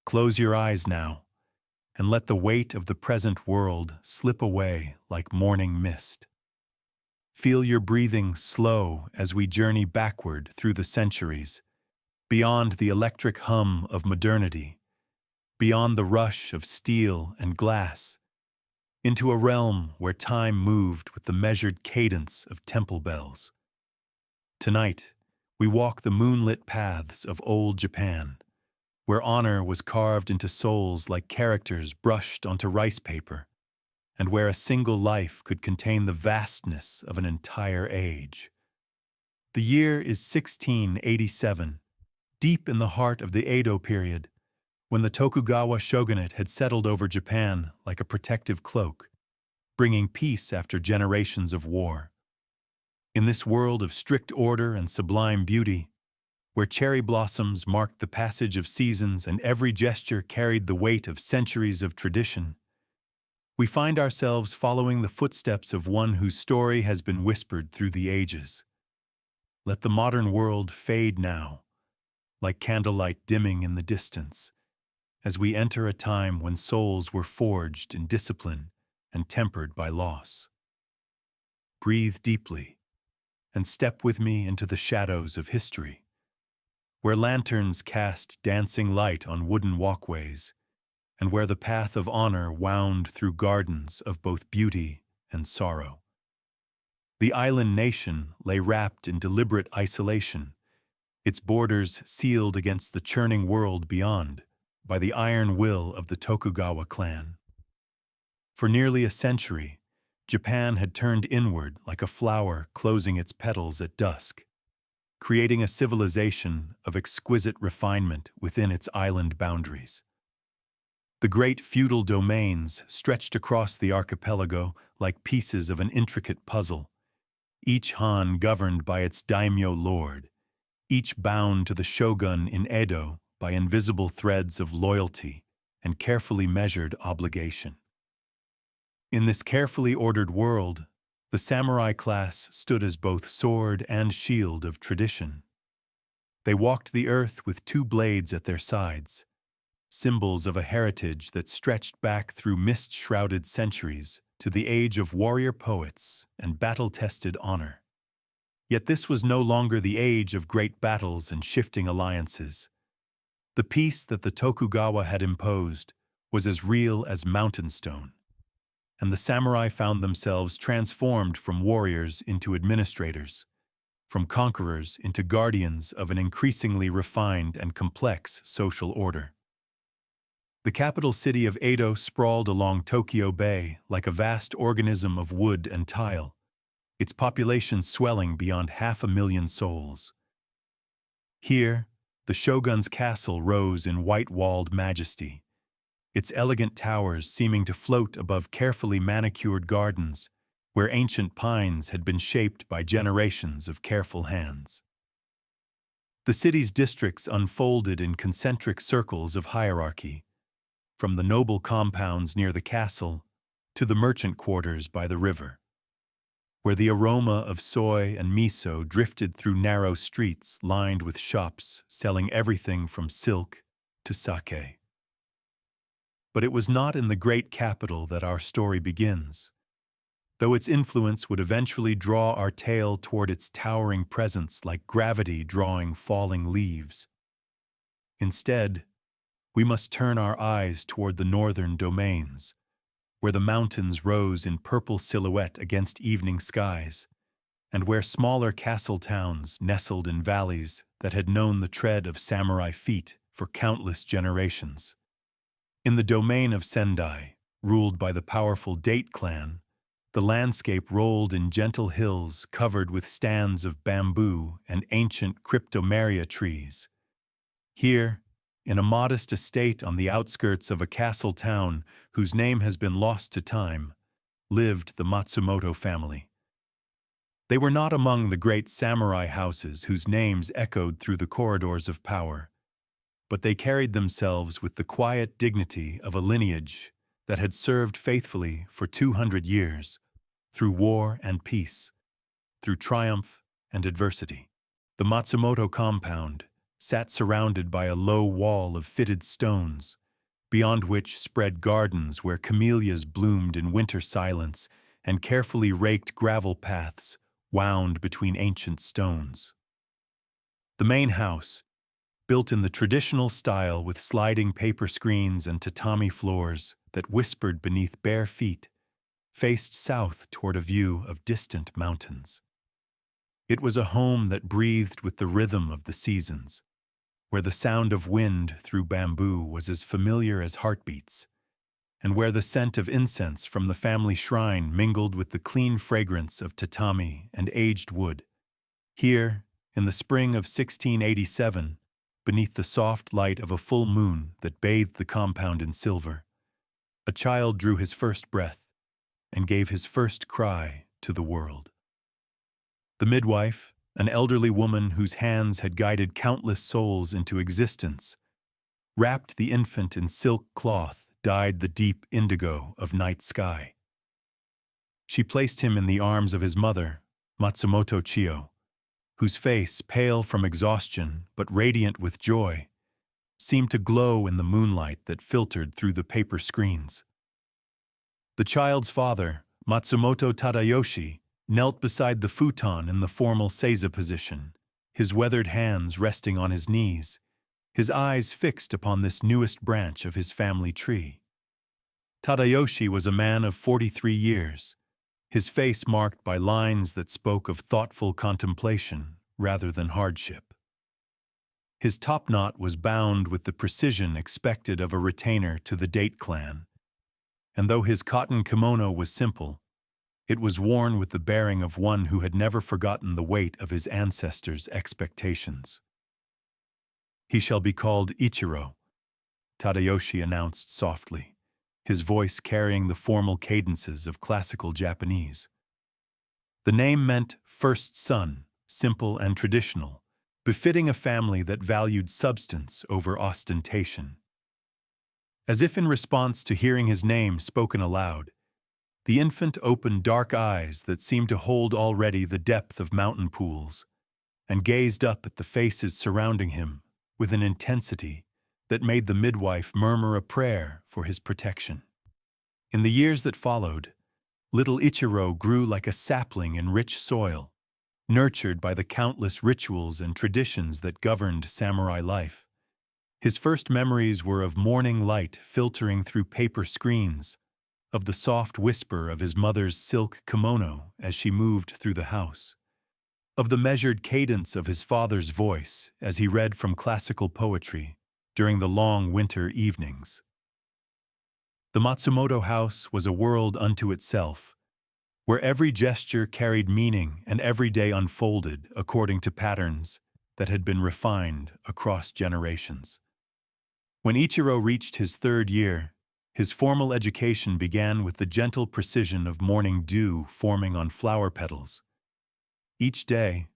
Close your eyes now, and let the weight of the present world slip away like morning mist. Feel your breathing slow as we journey backward through the centuries, beyond the electric hum of modernity, beyond the rush of steel and glass, into a realm where time moved with the measured cadence of temple bells. Tonight, we walk the moonlit paths of old Japan, where honor was carved into souls like characters brushed onto rice paper, and where a single life could contain the vastness of an entire age. The year is 1687, deep in the heart of the Edo period, when the Tokugawa shogunate had settled over Japan like a protective cloak, bringing peace after generations of war. In this world of strict order and sublime beauty, where cherry blossoms marked the passage of seasons and every gesture carried the weight of centuries of tradition, we find ourselves following the footsteps of one whose story has been whispered through the ages. Let the modern world fade now, like candlelight dimming in the distance, as we enter a time when souls were forged in discipline and tempered by loss. Breathe deeply and step with me into the shadows of history, where lanterns cast dancing light on wooden walkways, and where the path of honor wound through gardens of both beauty and sorrow. The island nation lay wrapped in deliberate isolation, its borders sealed against the churning world beyond by the iron will of the Tokugawa clan. For nearly a century, Japan had turned inward like a flower closing its petals at dusk, creating a civilization of exquisite refinement within its island boundaries. The great feudal domains stretched across the archipelago like pieces of an intricate puzzle, each han governed by its daimyo lord, each bound to the shogun in Edo by invisible threads of loyalty and carefully measured obligation. In this carefully ordered world, the samurai class stood as both sword and shield of tradition. They walked the earth with two blades at their sides, symbols of a heritage that stretched back through mist-shrouded centuries to the age of warrior poets and battle-tested honor. Yet this was no longer the age of great battles and shifting alliances. The peace that the Tokugawa had imposed was as real as mountain stone, and the samurai found themselves transformed from warriors into administrators, from conquerors into guardians of an increasingly refined and complex social order. The capital city of Edo sprawled along Tokyo Bay like a vast organism of wood and tile, its population swelling beyond 500,000 souls. Here, the shogun's castle rose in white-walled majesty, its elegant towers seeming to float above carefully manicured gardens where ancient pines had been shaped by generations of careful hands. The city's districts unfolded in concentric circles of hierarchy, from the noble compounds near the castle to the merchant quarters by the river, where the aroma of soy and miso drifted through narrow streets lined with shops selling everything from silk to sake. But it was not in the great capital that our story begins, though its influence would eventually draw our tale toward its towering presence like gravity drawing falling leaves. Instead, we must turn our eyes toward the northern domains, where the mountains rose in purple silhouette against evening skies, and where smaller castle towns nestled in valleys that had known the tread of samurai feet for countless generations. In the domain of Sendai, ruled by the powerful Date clan, the landscape rolled in gentle hills covered with stands of bamboo and ancient cryptomeria trees. Here, in a modest estate on the outskirts of a castle town whose name has been lost to time, lived the Matsumoto family. They were not among the great samurai houses whose names echoed through the corridors of power, but they carried themselves with the quiet dignity of a lineage that had served faithfully for 200 years, through war and peace, through triumph and adversity. The Matsumoto compound, sat surrounded by a low wall of fitted stones, beyond which spread gardens where camellias bloomed in winter silence and carefully raked gravel paths wound between ancient stones. The main house, built in the traditional style with sliding paper screens and tatami floors that whispered beneath bare feet, faced south toward a view of distant mountains. It was a home that breathed with the rhythm of the seasons, where the sound of wind through bamboo was as familiar as heartbeats, and where the scent of incense from the family shrine mingled with the clean fragrance of tatami and aged wood. Here, in the spring of 1687, beneath the soft light of a full moon that bathed the compound in silver, a child drew his first breath and gave his first cry to the world. The midwife, an elderly woman whose hands had guided countless souls into existence, wrapped the infant in silk cloth dyed the deep indigo of night sky. She placed him in the arms of his mother, Matsumoto Chiyo, whose face, pale from exhaustion but radiant with joy, seemed to glow in the moonlight that filtered through the paper screens. The child's father, Matsumoto Tadayoshi, knelt beside the futon in the formal seiza position, his weathered hands resting on his knees, his eyes fixed upon this newest branch of his family tree. Tadayoshi was a man of 43 years, his face marked by lines that spoke of thoughtful contemplation rather than hardship. His topknot was bound with the precision expected of a retainer to the date clan, and though his cotton kimono was simple, it was worn with the bearing of one who had never forgotten the weight of his ancestors' expectations. "He shall be called Ichiro," Tadayoshi announced softly, his voice carrying the formal cadences of classical Japanese. The name meant first son, simple and traditional, befitting a family that valued substance over ostentation. As if in response to hearing his name spoken aloud, the infant opened dark eyes that seemed to hold already the depth of mountain pools, and gazed up at the faces surrounding him with an intensity that made the midwife murmur a prayer for his protection. In the years that followed, little Ichiro grew like a sapling in rich soil, nurtured by the countless rituals and traditions that governed samurai life. His first memories were of morning light filtering through paper screens, of the soft whisper of his mother's silk kimono as she moved through the house, of the measured cadence of his father's voice as he read from classical poetry during the long winter evenings. The Matsumoto house was a world unto itself, where every gesture carried meaning and every day unfolded according to patterns that had been refined across generations. When Ichiro reached his 3rd year, his formal education began with the gentle precision of morning dew forming on flower petals. Each day,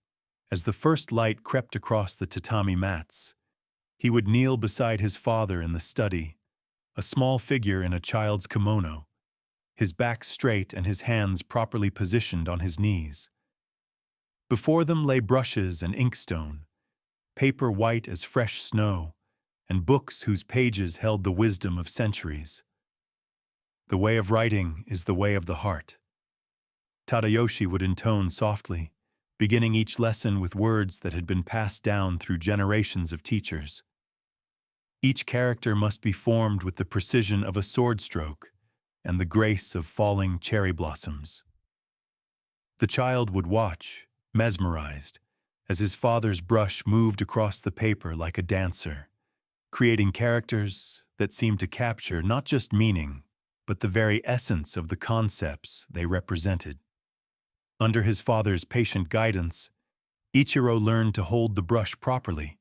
as the first light crept across the tatami mats, he would kneel beside his father in the study, a small figure in a child's kimono, his back straight and his hands properly positioned on his knees. Before them lay brushes and inkstone, paper white as fresh snow, and books whose pages held the wisdom of centuries. "The way of writing is the way of the heart," Tadayoshi would intone softly, beginning each lesson with words that had been passed down through generations of teachers. Each character must be formed with the precision of a sword stroke and the grace of falling cherry blossoms. The child would watch, mesmerized, as his father's brush moved across the paper like a dancer, creating characters that seemed to capture not just meaning, but the very essence of the concepts they represented. Under his father's patient guidance, Ichiro learned to hold the brush properly,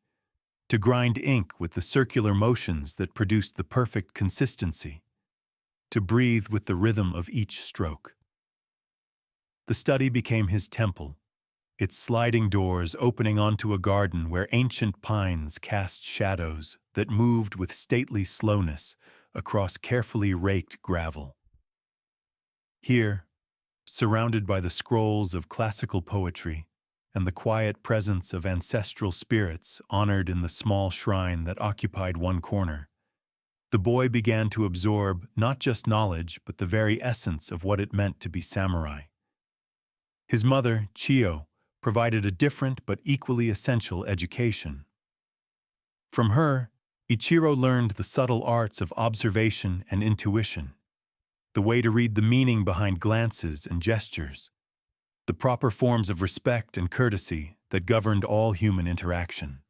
to grind ink with the circular motions that produced the perfect consistency, to breathe with the rhythm of each stroke. The study became his temple, its sliding doors opening onto a garden where ancient pines cast shadows that moved with stately slowness across carefully raked gravel. Here, surrounded by the scrolls of classical poetry, and the quiet presence of ancestral spirits honored in the small shrine that occupied one corner, the boy began to absorb not just knowledge but the very essence of what it meant to be samurai. His mother, Chiyo, provided a different but equally essential education. From her, Ichiro learned the subtle arts of observation and intuition, the way to read the meaning behind glances and gestures, the proper forms of respect and courtesy that governed all human interaction.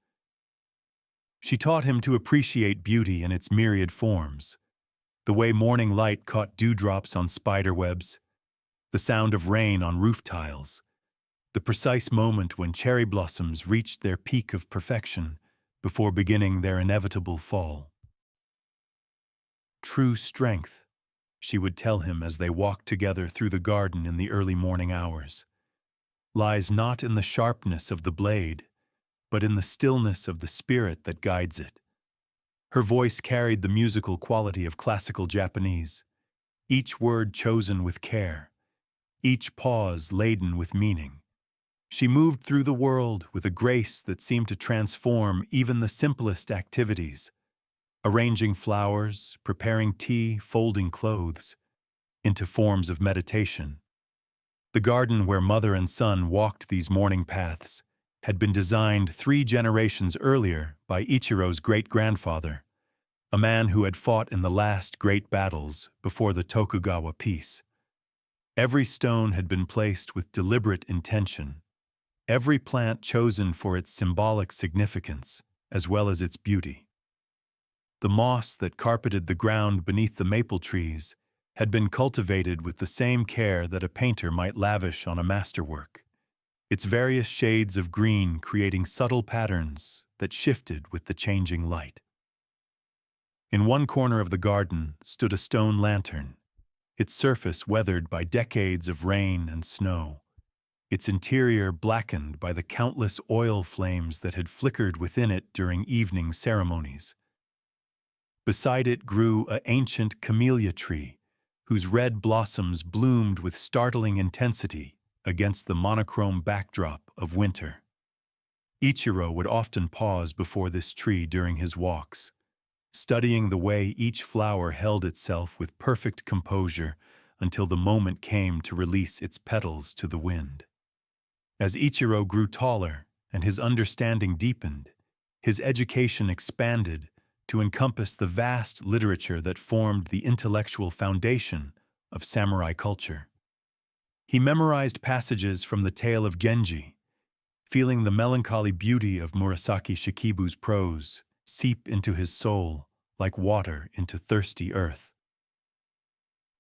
She taught him to appreciate beauty in its myriad forms, the way morning light caught dewdrops on spider webs, the sound of rain on roof tiles, the precise moment when cherry blossoms reached their peak of perfection before beginning their inevitable fall. True strength, she would tell him as they walked together through the garden in the early morning hours, lies not in the sharpness of the blade, but in the stillness of the spirit that guides it. Her voice carried the musical quality of classical Japanese, each word chosen with care, each pause laden with meaning. She moved through the world with a grace that seemed to transform even the simplest activities, arranging flowers, preparing tea, folding clothes, into forms of meditation. The garden where mother and son walked these morning paths had been designed 3 generations earlier by Ichiro's great-grandfather, a man who had fought in the last great battles before the Tokugawa peace. Every stone had been placed with deliberate intention, every plant chosen for its symbolic significance as well as its beauty. The moss that carpeted the ground beneath the maple trees had been cultivated with the same care that a painter might lavish on a masterwork, its various shades of green creating subtle patterns that shifted with the changing light. In one corner of the garden stood a stone lantern, its surface weathered by decades of rain and snow, its interior blackened by the countless oil flames that had flickered within it during evening ceremonies. Beside it grew an ancient camellia tree, whose red blossoms bloomed with startling intensity against the monochrome backdrop of winter. Ichiro would often pause before this tree during his walks, studying the way each flower held itself with perfect composure until the moment came to release its petals to the wind. As Ichiro grew taller and his understanding deepened, his education expanded to encompass the vast literature that formed the intellectual foundation of samurai culture. He memorized passages from the tale of Genji, feeling the melancholy beauty of Murasaki Shikibu's prose seep into his soul like water into thirsty earth.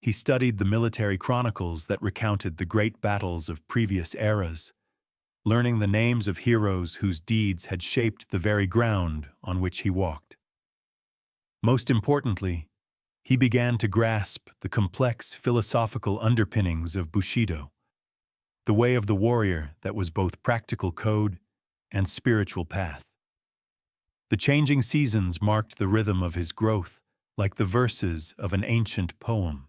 He studied the military chronicles that recounted the great battles of previous eras, learning the names of heroes whose deeds had shaped the very ground on which he walked. Most importantly, he began to grasp the complex philosophical underpinnings of bushido, the way of the warrior that was both practical code and spiritual path. The changing seasons marked the rhythm of his growth, like the verses of an ancient poem.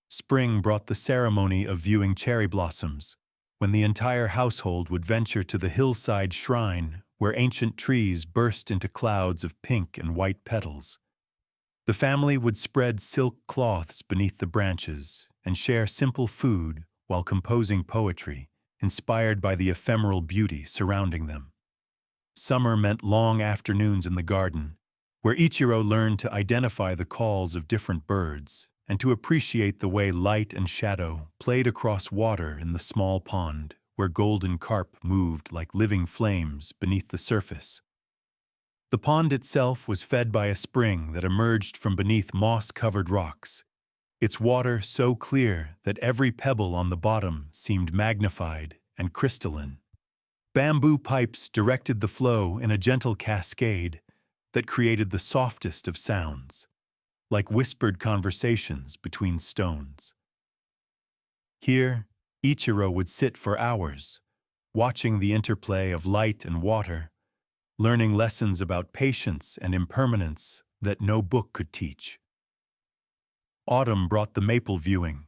Spring brought the ceremony of viewing cherry blossoms, when the entire household would venture to the hillside shrine where ancient trees burst into clouds of pink and white petals. The family would spread silk cloths beneath the branches and share simple food while composing poetry, inspired by the ephemeral beauty surrounding them. Summer meant long afternoons in the garden, where Ichiro learned to identify the calls of different birds and to appreciate the way light and shadow played across water in the small pond where golden carp moved like living flames beneath the surface. The pond itself was fed by a spring that emerged from beneath moss-covered rocks, its water so clear that every pebble on the bottom seemed magnified and crystalline. Bamboo pipes directed the flow in a gentle cascade that created the softest of sounds, like whispered conversations between stones. Here, Ichiro would sit for hours, watching the interplay of light and water, learning lessons about patience and impermanence that no book could teach. Autumn brought the maple viewing,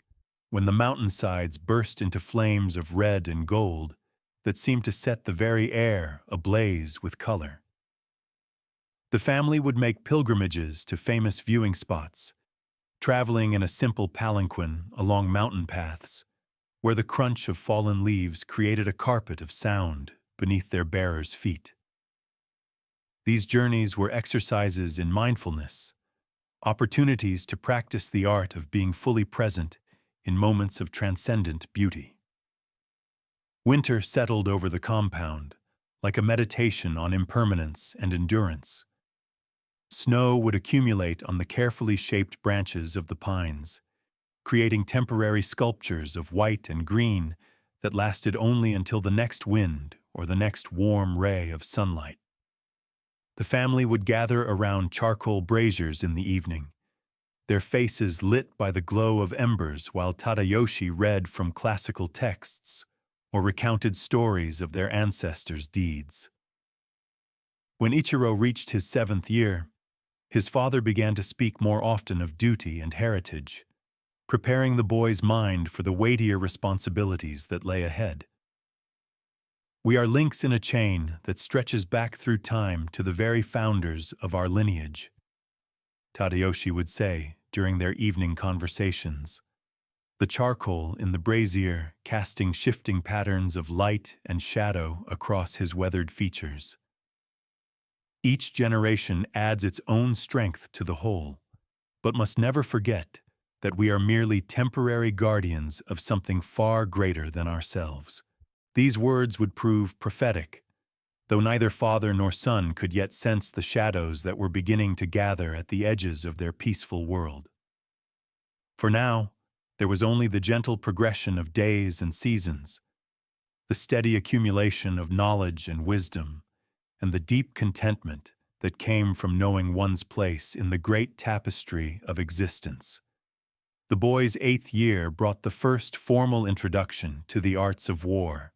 when the mountainsides burst into flames of red and gold, that seemed to set the very air ablaze with color. The family would make pilgrimages to famous viewing spots, traveling in a simple palanquin along mountain paths, where the crunch of fallen leaves created a carpet of sound beneath their bearers' feet. These journeys were exercises in mindfulness, opportunities to practice the art of being fully present in moments of transcendent beauty. Winter settled over the compound, like a meditation on impermanence and endurance. Snow would accumulate on the carefully shaped branches of the pines, creating temporary sculptures of white and green that lasted only until the next wind or the next warm ray of sunlight. The family would gather around charcoal braziers in the evening, their faces lit by the glow of embers while Tadayoshi read from classical texts or recounted stories of their ancestors' deeds. When Ichiro reached his 7th year, his father began to speak more often of duty and heritage, preparing the boy's mind for the weightier responsibilities that lay ahead. We are links in a chain that stretches back through time to the very founders of our lineage, Tadayoshi would say during their evening conversations, the charcoal in the brazier casting shifting patterns of light and shadow across his weathered features. Each generation adds its own strength to the whole, but must never forget that we are merely temporary guardians of something far greater than ourselves. These words would prove prophetic, though neither father nor son could yet sense the shadows that were beginning to gather at the edges of their peaceful world. For now, there was only the gentle progression of days and seasons, the steady accumulation of knowledge and wisdom, and the deep contentment that came from knowing one's place in the great tapestry of existence. The boy's 8th year brought the first formal introduction to the arts of war,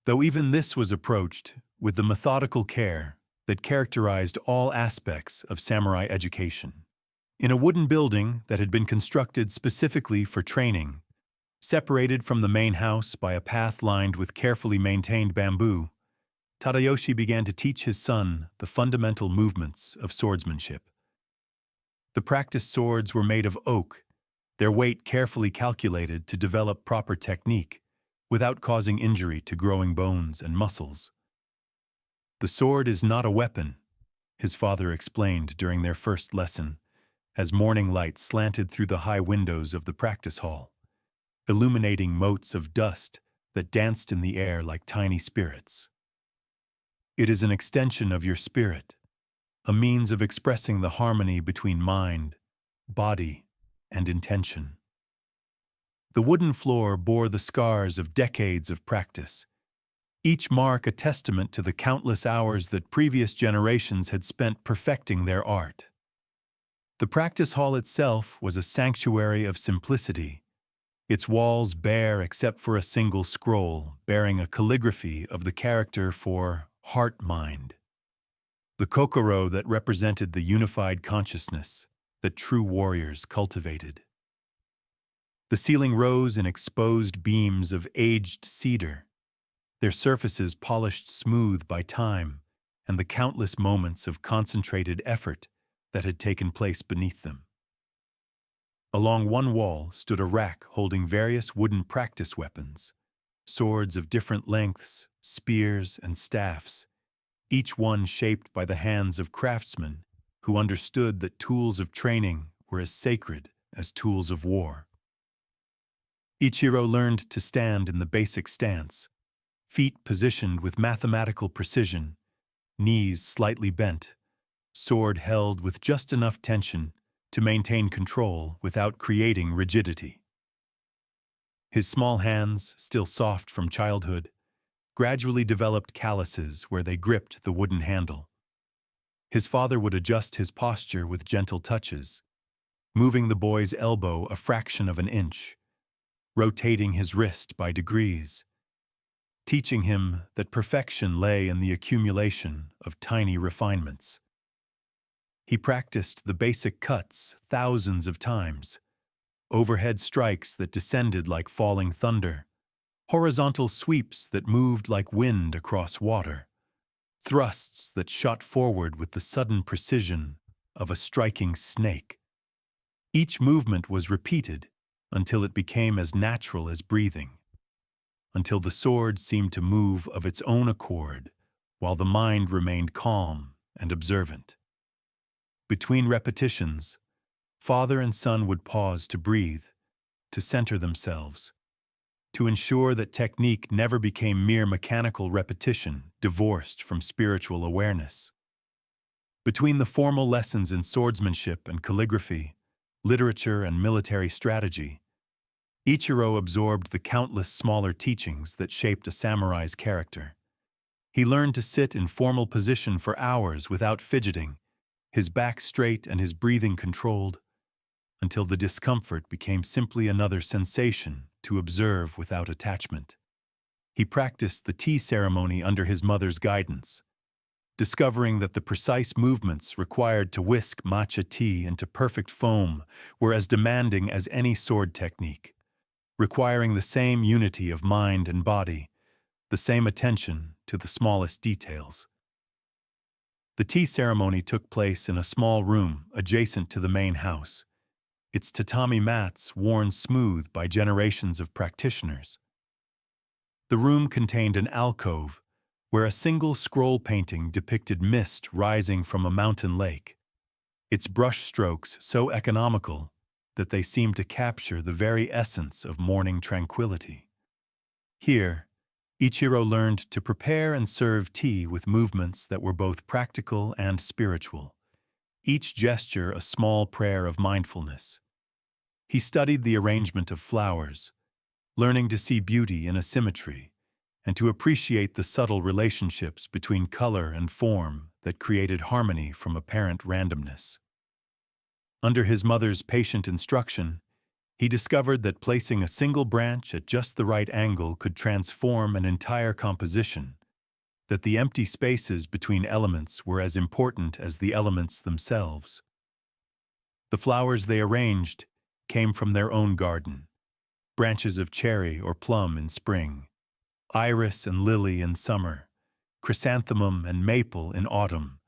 though even this was approached with the methodical care that characterized all aspects of samurai education. In a wooden building that had been constructed specifically for training, separated from the main house by a path lined with carefully maintained bamboo, Tadayoshi began to teach his son the fundamental movements of swordsmanship. The practiced swords were made of oak, their weight carefully calculated to develop proper technique without causing injury to growing bones and muscles. The sword is not a weapon, his father explained during their first lesson, as morning light slanted through the high windows of the practice hall, illuminating motes of dust that danced in the air like tiny spirits. It is an extension of your spirit, a means of expressing the harmony between mind, body, and intention. The wooden floor bore the scars of decades of practice, each mark a testament to the countless hours that previous generations had spent perfecting their art. The practice hall itself was a sanctuary of simplicity, its walls bare except for a single scroll bearing a calligraphy of the character for heart-mind, the kokoro that represented the unified consciousness that true warriors cultivated. The ceiling rose in exposed beams of aged cedar, their surfaces polished smooth by time and the countless moments of concentrated effort that had taken place beneath them. Along one wall stood a rack holding various wooden practice weapons, swords of different lengths, spears, and staffs, each one shaped by the hands of craftsmen who understood that tools of training were as sacred as tools of war. Ichiro learned to stand in the basic stance, feet positioned with mathematical precision, knees slightly bent, sword held with just enough tension to maintain control without creating rigidity. His small hands, still soft from childhood, gradually developed calluses where they gripped the wooden handle. His father would adjust his posture with gentle touches, moving the boy's elbow a fraction of an inch, rotating his wrist by degrees, teaching him that perfection lay in the accumulation of tiny refinements. He practiced the basic cuts thousands of times, overhead strikes that descended like falling thunder, horizontal sweeps that moved like wind across water, thrusts that shot forward with the sudden precision of a striking snake. Each movement was repeated until it became as natural as breathing, until the sword seemed to move of its own accord, while the mind remained calm and observant. Between repetitions, father and son would pause to breathe, to center themselves, to ensure that technique never became mere mechanical repetition divorced from spiritual awareness. Between the formal lessons in swordsmanship and calligraphy, literature and military strategy, Ichiro absorbed the countless smaller teachings that shaped a samurai's character. He learned to sit in formal position for hours without fidgeting, his back straight and his breathing controlled, until the discomfort became simply another sensation to observe without attachment. He practiced the tea ceremony under his mother's guidance, discovering that the precise movements required to whisk matcha tea into perfect foam were as demanding as any sword technique, requiring the same unity of mind and body, the same attention to the smallest details. The tea ceremony took place in a small room adjacent to the main house, its tatami mats worn smooth by generations of practitioners. The room contained an alcove where a single scroll painting depicted mist rising from a mountain lake, its brush strokes so economical that they seemed to capture the very essence of morning tranquility. Here, Ichiro learned to prepare and serve tea with movements that were both practical and spiritual, each gesture a small prayer of mindfulness. He studied the arrangement of flowers, learning to see beauty in asymmetry and to appreciate the subtle relationships between color and form that created harmony from apparent randomness. Under his mother's patient instruction, he discovered that placing a single branch at just the right angle could transform an entire composition, that the empty spaces between elements were as important as the elements themselves. The flowers they arranged came from their own garden, branches of cherry or plum in spring, iris and lily in summer, chrysanthemum and maple in autumn,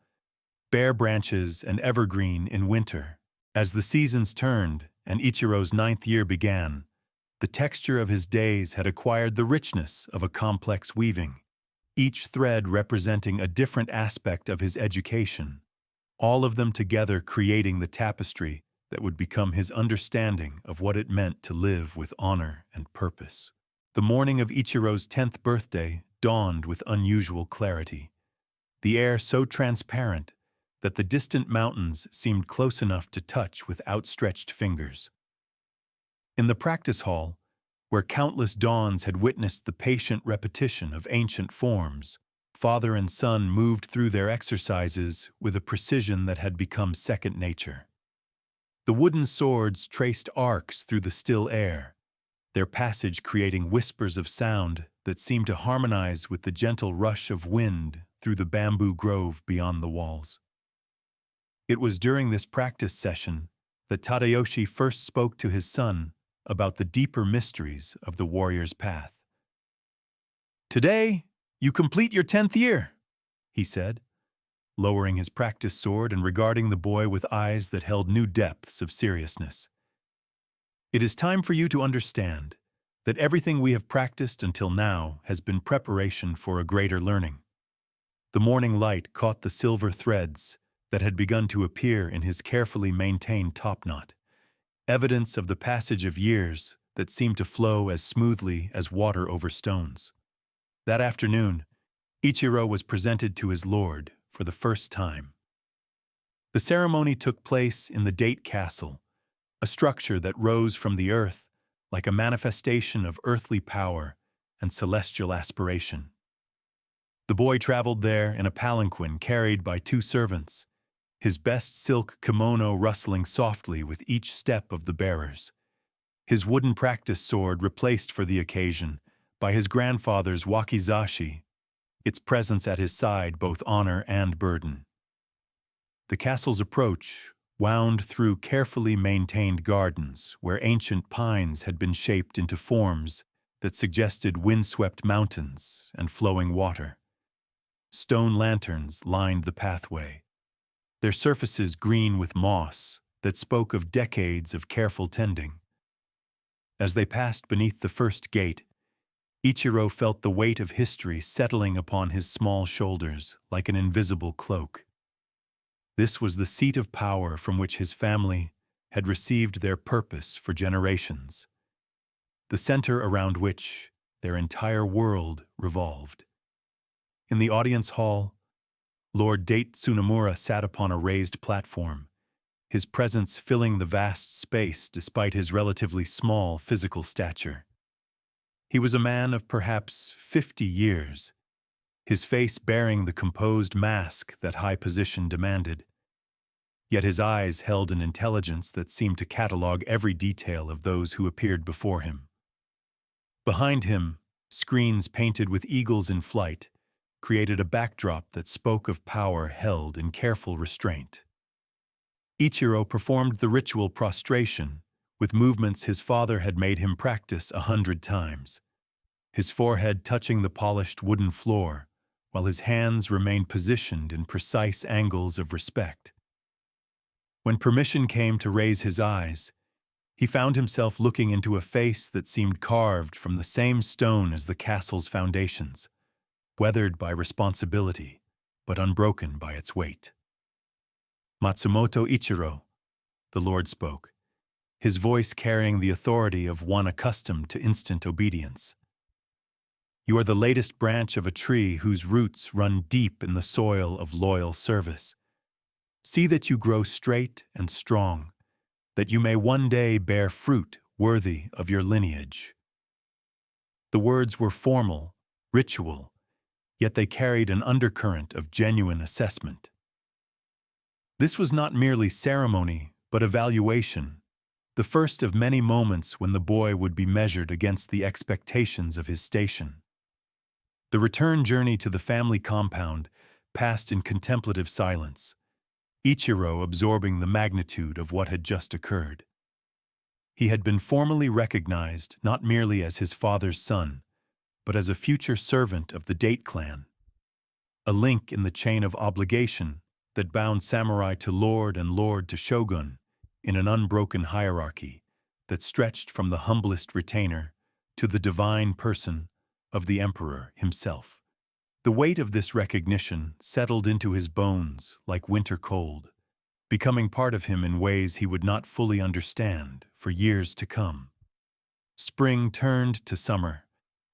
bare branches and evergreen in winter. As the seasons turned and Ichiro's 9th year began, the texture of his days had acquired the richness of a complex weaving, each thread representing a different aspect of his education, all of them together creating the tapestry that would become his understanding of what it meant to live with honor and purpose. The morning of Ichiro's 10th birthday dawned with unusual clarity, the air so transparent that the distant mountains seemed close enough to touch with outstretched fingers. In the practice hall, where countless dawns had witnessed the patient repetition of ancient forms, father and son moved through their exercises with a precision that had become second nature. The wooden swords traced arcs through the still air, their passage creating whispers of sound that seemed to harmonize with the gentle rush of wind through the bamboo grove beyond the walls. It was during this practice session that Tadayoshi first spoke to his son about the deeper mysteries of the warrior's path. "Today, you complete your 10th year," he said, lowering his practice sword and regarding the boy with eyes that held new depths of seriousness. "It is time for you to understand that everything we have practiced until now has been preparation for a greater learning." The morning light caught the silver threads that had begun to appear in his carefully maintained topknot, evidence of the passage of years that seemed to flow as smoothly as water over stones. That afternoon, Ichiro was presented to his lord for the first time. The ceremony took place in the Date Castle, a structure that rose from the earth like a manifestation of earthly power and celestial aspiration. The boy traveled there in a palanquin carried by 2 servants, his best silk kimono rustling softly with each step of the bearers, his wooden practice sword replaced for the occasion by his grandfather's wakizashi, its presence at his side both honor and burden. The castle's approach wound through carefully maintained gardens where ancient pines had been shaped into forms that suggested windswept mountains and flowing water. Stone lanterns lined the pathway, their surfaces green with moss that spoke of decades of careful tending. As they passed beneath the first gate, Ichiro felt the weight of history settling upon his small shoulders like an invisible cloak. This was the seat of power from which his family had received their purpose for generations, the center around which their entire world revolved. In the audience hall, Lord Date Tsunemura sat upon a raised platform, his presence filling the vast space despite his relatively small physical stature. He was a man of perhaps 50 years, his face bearing the composed mask that high position demanded. Yet his eyes held an intelligence that seemed to catalog every detail of those who appeared before him. Behind him, screens painted with eagles in flight created a backdrop that spoke of power held in careful restraint. Ichiro performed the ritual prostration with movements his father had made him practice 100 times, his forehead touching the polished wooden floor, while his hands remained positioned in precise angles of respect. When permission came to raise his eyes, he found himself looking into a face that seemed carved from the same stone as the castle's foundations, weathered by responsibility, but unbroken by its weight. "Matsumoto Ichiro," the Lord spoke, his voice carrying the authority of one accustomed to instant obedience. "You are the latest branch of a tree whose roots run deep in the soil of loyal service. See that you grow straight and strong, that you may one day bear fruit worthy of your lineage." The words were formal, ritual, yet they carried an undercurrent of genuine assessment. This was not merely ceremony, but evaluation, the first of many moments when the boy would be measured against the expectations of his station. The return journey to the family compound passed in contemplative silence, Ichiro absorbing the magnitude of what had just occurred. He had been formally recognized not merely as his father's son, but as a future servant of the Date clan, a link in the chain of obligation that bound samurai to lord and lord to shogun in an unbroken hierarchy that stretched from the humblest retainer to the divine person of the emperor himself. The weight of this recognition settled into his bones like winter cold, becoming part of him in ways he would not fully understand for years to come. Spring turned to summer,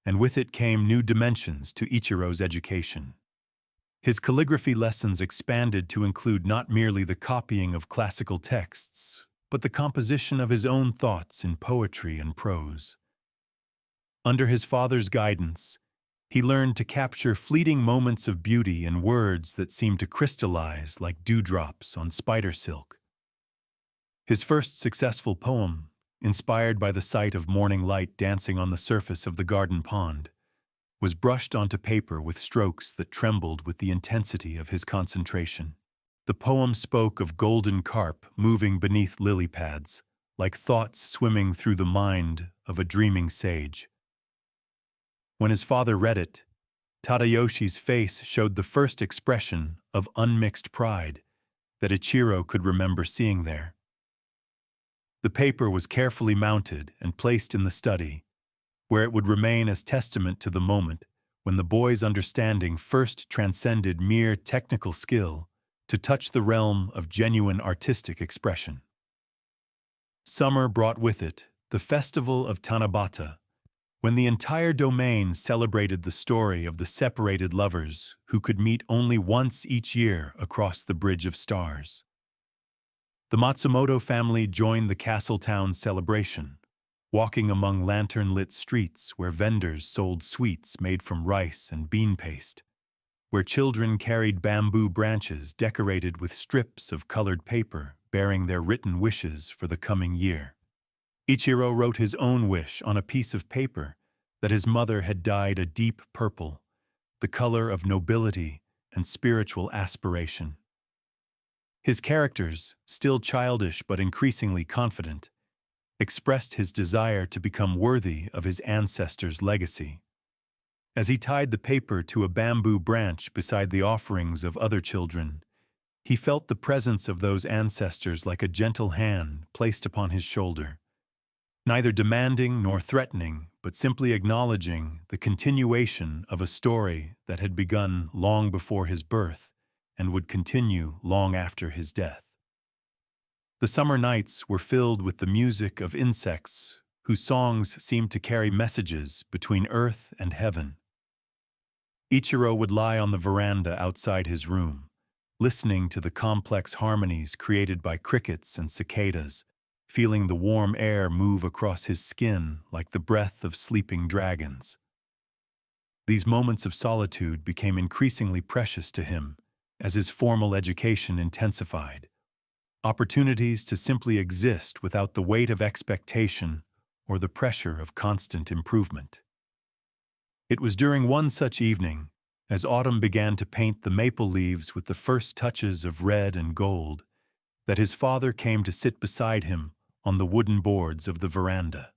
and with it came new dimensions to Ichiro's education. His calligraphy lessons expanded to include not merely the copying of classical texts, but the composition of his own thoughts in poetry and prose. Under his father's guidance, he learned to capture fleeting moments of beauty in words that seemed to crystallize like dewdrops on spider silk. His first successful poem, inspired by the sight of morning light dancing on the surface of the garden pond, was brushed onto paper with strokes that trembled with the intensity of his concentration. The poem spoke of golden carp moving beneath lily pads, like thoughts swimming through the mind of a dreaming sage. When his father read it, Tadayoshi's face showed the first expression of unmixed pride that Ichiro could remember seeing there. The paper was carefully mounted and placed in the study, where it would remain as testament to the moment when the boy's understanding first transcended mere technical skill to touch the realm of genuine artistic expression. Summer brought with it the festival of Tanabata, when the entire domain celebrated the story of the separated lovers who could meet only once each year across the Bridge of Stars. The Matsumoto family joined the Castletown celebration, walking among lantern-lit streets where vendors sold sweets made from rice and bean paste, where children carried bamboo branches decorated with strips of colored paper bearing their written wishes for the coming year. Ichiro wrote his own wish on a piece of paper that his mother had dyed a deep purple, the color of nobility and spiritual aspiration. His characters, still childish but increasingly confident, expressed his desire to become worthy of his ancestors' legacy. As he tied the paper to a bamboo branch beside the offerings of other children, he felt the presence of those ancestors like a gentle hand placed upon his shoulder, neither demanding nor threatening, but simply acknowledging the continuation of a story that had begun long before his birth and would continue long after his death. The summer nights were filled with the music of insects whose songs seemed to carry messages between earth and heaven. Ichiro would lie on the veranda outside his room, listening to the complex harmonies created by crickets and cicadas, feeling the warm air move across his skin like the breath of sleeping dragons. These moments of solitude became increasingly precious to him as his formal education intensified. Opportunities to simply exist without the weight of expectation or the pressure of constant improvement. It was during one such evening, as autumn began to paint the maple leaves with the first touches of red and gold, that his father came to sit beside him on the wooden boards of the veranda.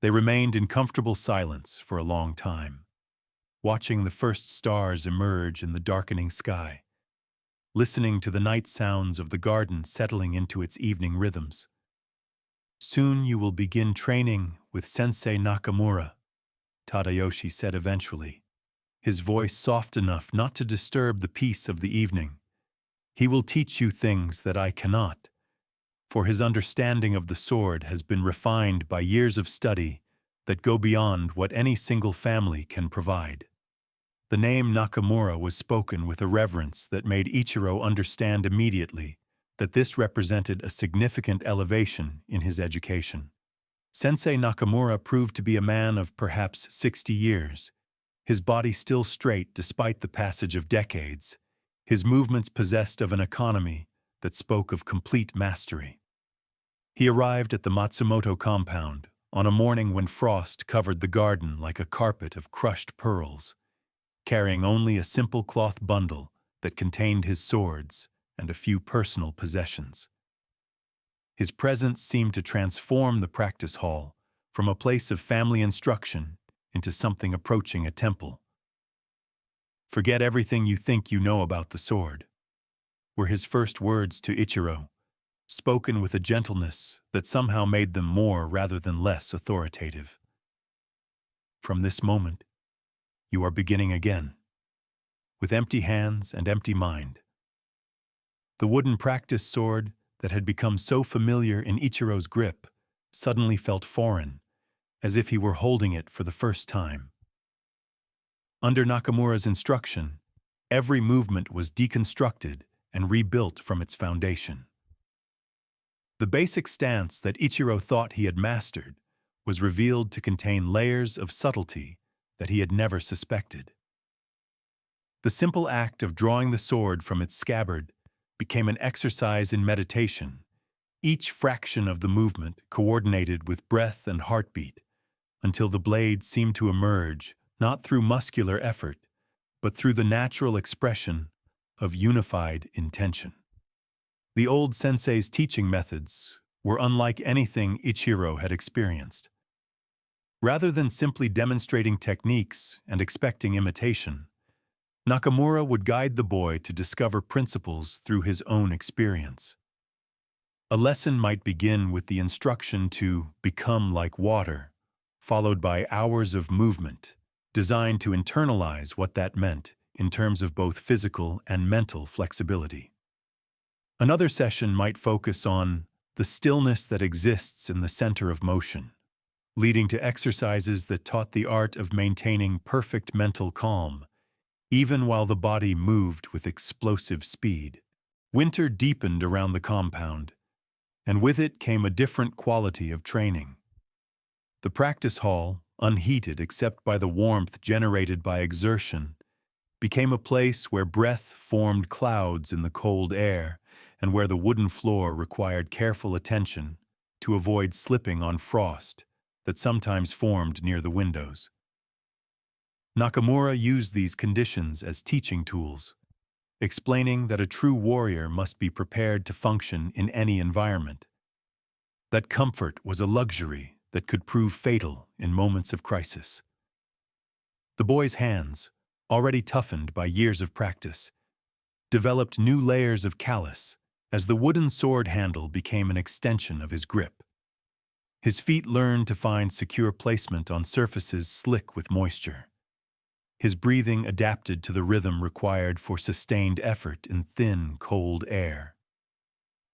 They remained in comfortable silence for a long time, watching the first stars emerge in the darkening sky, listening to the night sounds of the garden settling into its evening rhythms. "Soon you will begin training with Sensei Nakamura," Tadayoshi said eventually, his voice soft enough not to disturb the peace of the evening. "He will teach you things that I cannot, for his understanding of the sword has been refined by years of study that go beyond what any single family can provide." The name Nakamura was spoken with a reverence that made Ichiro understand immediately that this represented a significant elevation in his education. Sensei Nakamura proved to be a man of perhaps 60 years, his body still straight despite the passage of decades, his movements possessed of an economy that spoke of complete mastery. He arrived at the Matsumoto compound on a morning when frost covered the garden like a carpet of crushed pearls, carrying only a simple cloth bundle that contained his swords and a few personal possessions. His presence seemed to transform the practice hall from a place of family instruction into something approaching a temple. "Forget everything you think you know about the sword," were his first words to Ichiro, spoken with a gentleness that somehow made them more rather than less authoritative. "From this moment, you are beginning again, with empty hands and empty mind." The wooden practice sword that had become so familiar in Ichiro's grip suddenly felt foreign, as if he were holding it for the first time. Under Nakamura's instruction, every movement was deconstructed and rebuilt from its foundation. The basic stance that Ichiro thought he had mastered was revealed to contain layers of subtlety that he had never suspected. The simple act of drawing the sword from its scabbard became an exercise in meditation, each fraction of the movement coordinated with breath and heartbeat, until the blade seemed to emerge not through muscular effort, but through the natural expression of unified intention. The old sensei's teaching methods were unlike anything Ichiro had experienced. Rather than simply demonstrating techniques and expecting imitation, Nakamura would guide the boy to discover principles through his own experience. A lesson might begin with the instruction to become like water, followed by hours of movement, designed to internalize what that meant in terms of both physical and mental flexibility. Another session might focus on the stillness that exists in the center of motion, leading to exercises that taught the art of maintaining perfect mental calm, even while the body moved with explosive speed. Winter deepened around the compound, and with it came a different quality of training. The practice hall, unheated except by the warmth generated by exertion, became a place where breath formed clouds in the cold air and where the wooden floor required careful attention to avoid slipping on frost that sometimes formed near the windows. Nakamura used these conditions as teaching tools, explaining that a true warrior must be prepared to function in any environment. That comfort was a luxury that could prove fatal in moments of crisis. The boy's hands, already toughened by years of practice, developed new layers of callus as the wooden sword handle became an extension of his grip. His feet learned to find secure placement on surfaces slick with moisture. His breathing adapted to the rhythm required for sustained effort in thin, cold air.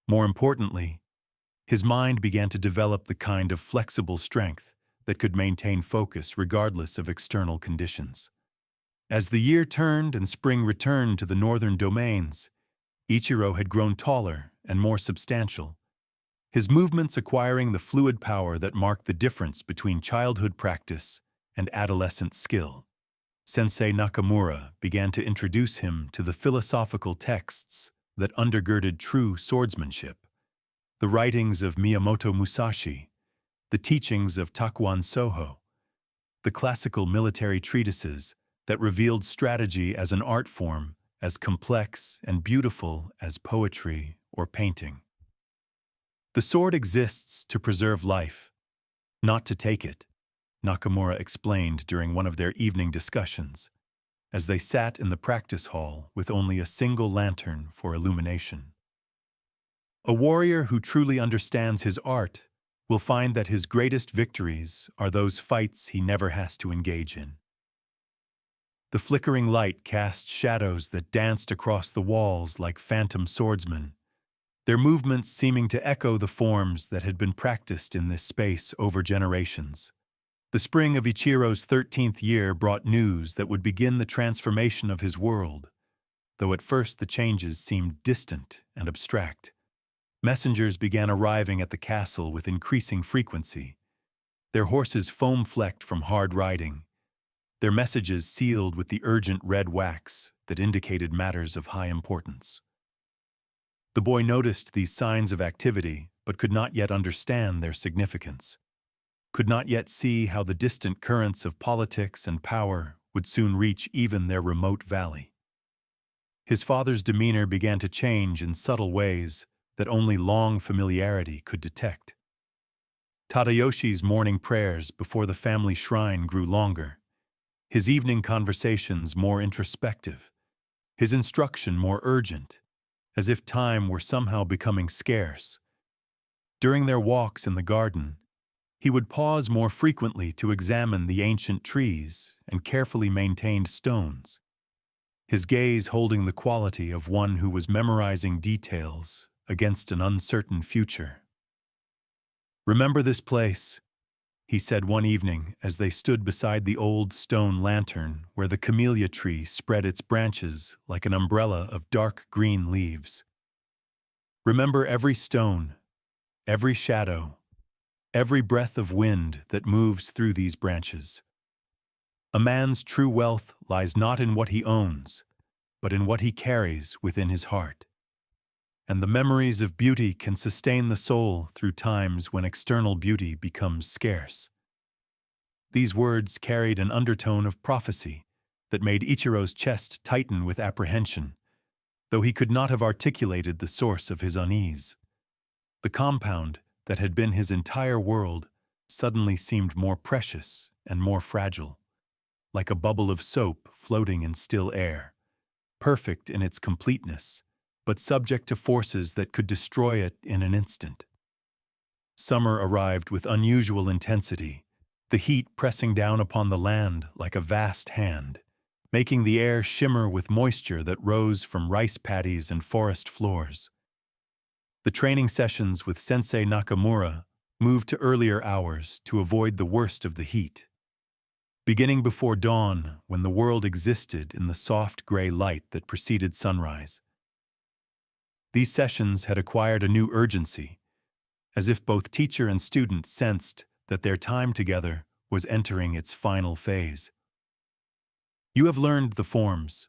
More importantly, his mind began to develop the kind of flexible strength that could maintain focus regardless of external conditions. As the year turned and spring returned to the northern domains, Ichiro had grown taller and more substantial, his movements acquiring the fluid power that marked the difference between childhood practice and adolescent skill. Sensei Nakamura began to introduce him to the philosophical texts that undergirded true swordsmanship. The writings of Miyamoto Musashi, the teachings of Takuan Soho, the classical military treatises that revealed strategy as an art form as complex and beautiful as poetry or painting. The sword exists to preserve life, not to take it, Nakamura explained during one of their evening discussions, as they sat in the practice hall with only a single lantern for illumination. A warrior who truly understands his art will find that his greatest victories are those fights he never has to engage in. The flickering light cast shadows that danced across the walls like phantom swordsmen, their movements seeming to echo the forms that had been practiced in this space over generations. The spring of Ichiro's 13th year brought news that would begin the transformation of his world, though at first the changes seemed distant and abstract. Messengers began arriving at the castle with increasing frequency, their horses foam-flecked from hard riding, their messages sealed with the urgent red wax that indicated matters of high importance. The boy noticed these signs of activity but could not yet understand their significance, could not yet see how the distant currents of politics and power would soon reach even their remote valley. His father's demeanor began to change in subtle ways that only long familiarity could detect. Tadayoshi's morning prayers before the family shrine grew longer, his evening conversations more introspective, his instruction more urgent, as if time were somehow becoming scarce. During their walks in the garden, he would pause more frequently to examine the ancient trees and carefully maintained stones, his gaze holding the quality of one who was memorizing details against an uncertain future. "Remember this place," he said one evening as they stood beside the old stone lantern where the camellia tree spread its branches like an umbrella of dark green leaves. "Remember every stone, every shadow, every breath of wind that moves through these branches. A man's true wealth lies not in what he owns, but in what he carries within his heart. And the memories of beauty can sustain the soul through times when external beauty becomes scarce." These words carried an undertone of prophecy that made Ichiro's chest tighten with apprehension, though he could not have articulated the source of his unease. The compound that had been his entire world suddenly seemed more precious and more fragile, like a bubble of soap floating in still air, perfect in its completeness, but subject to forces that could destroy it in an instant. Summer arrived with unusual intensity, the heat pressing down upon the land like a vast hand, making the air shimmer with moisture that rose from rice paddies and forest floors. The training sessions with Sensei Nakamura moved to earlier hours to avoid the worst of the heat. Beginning before dawn, when the world existed in the soft gray light that preceded sunrise. These sessions had acquired a new urgency, as if both teacher and student sensed that their time together was entering its final phase. "You have learned the forms,"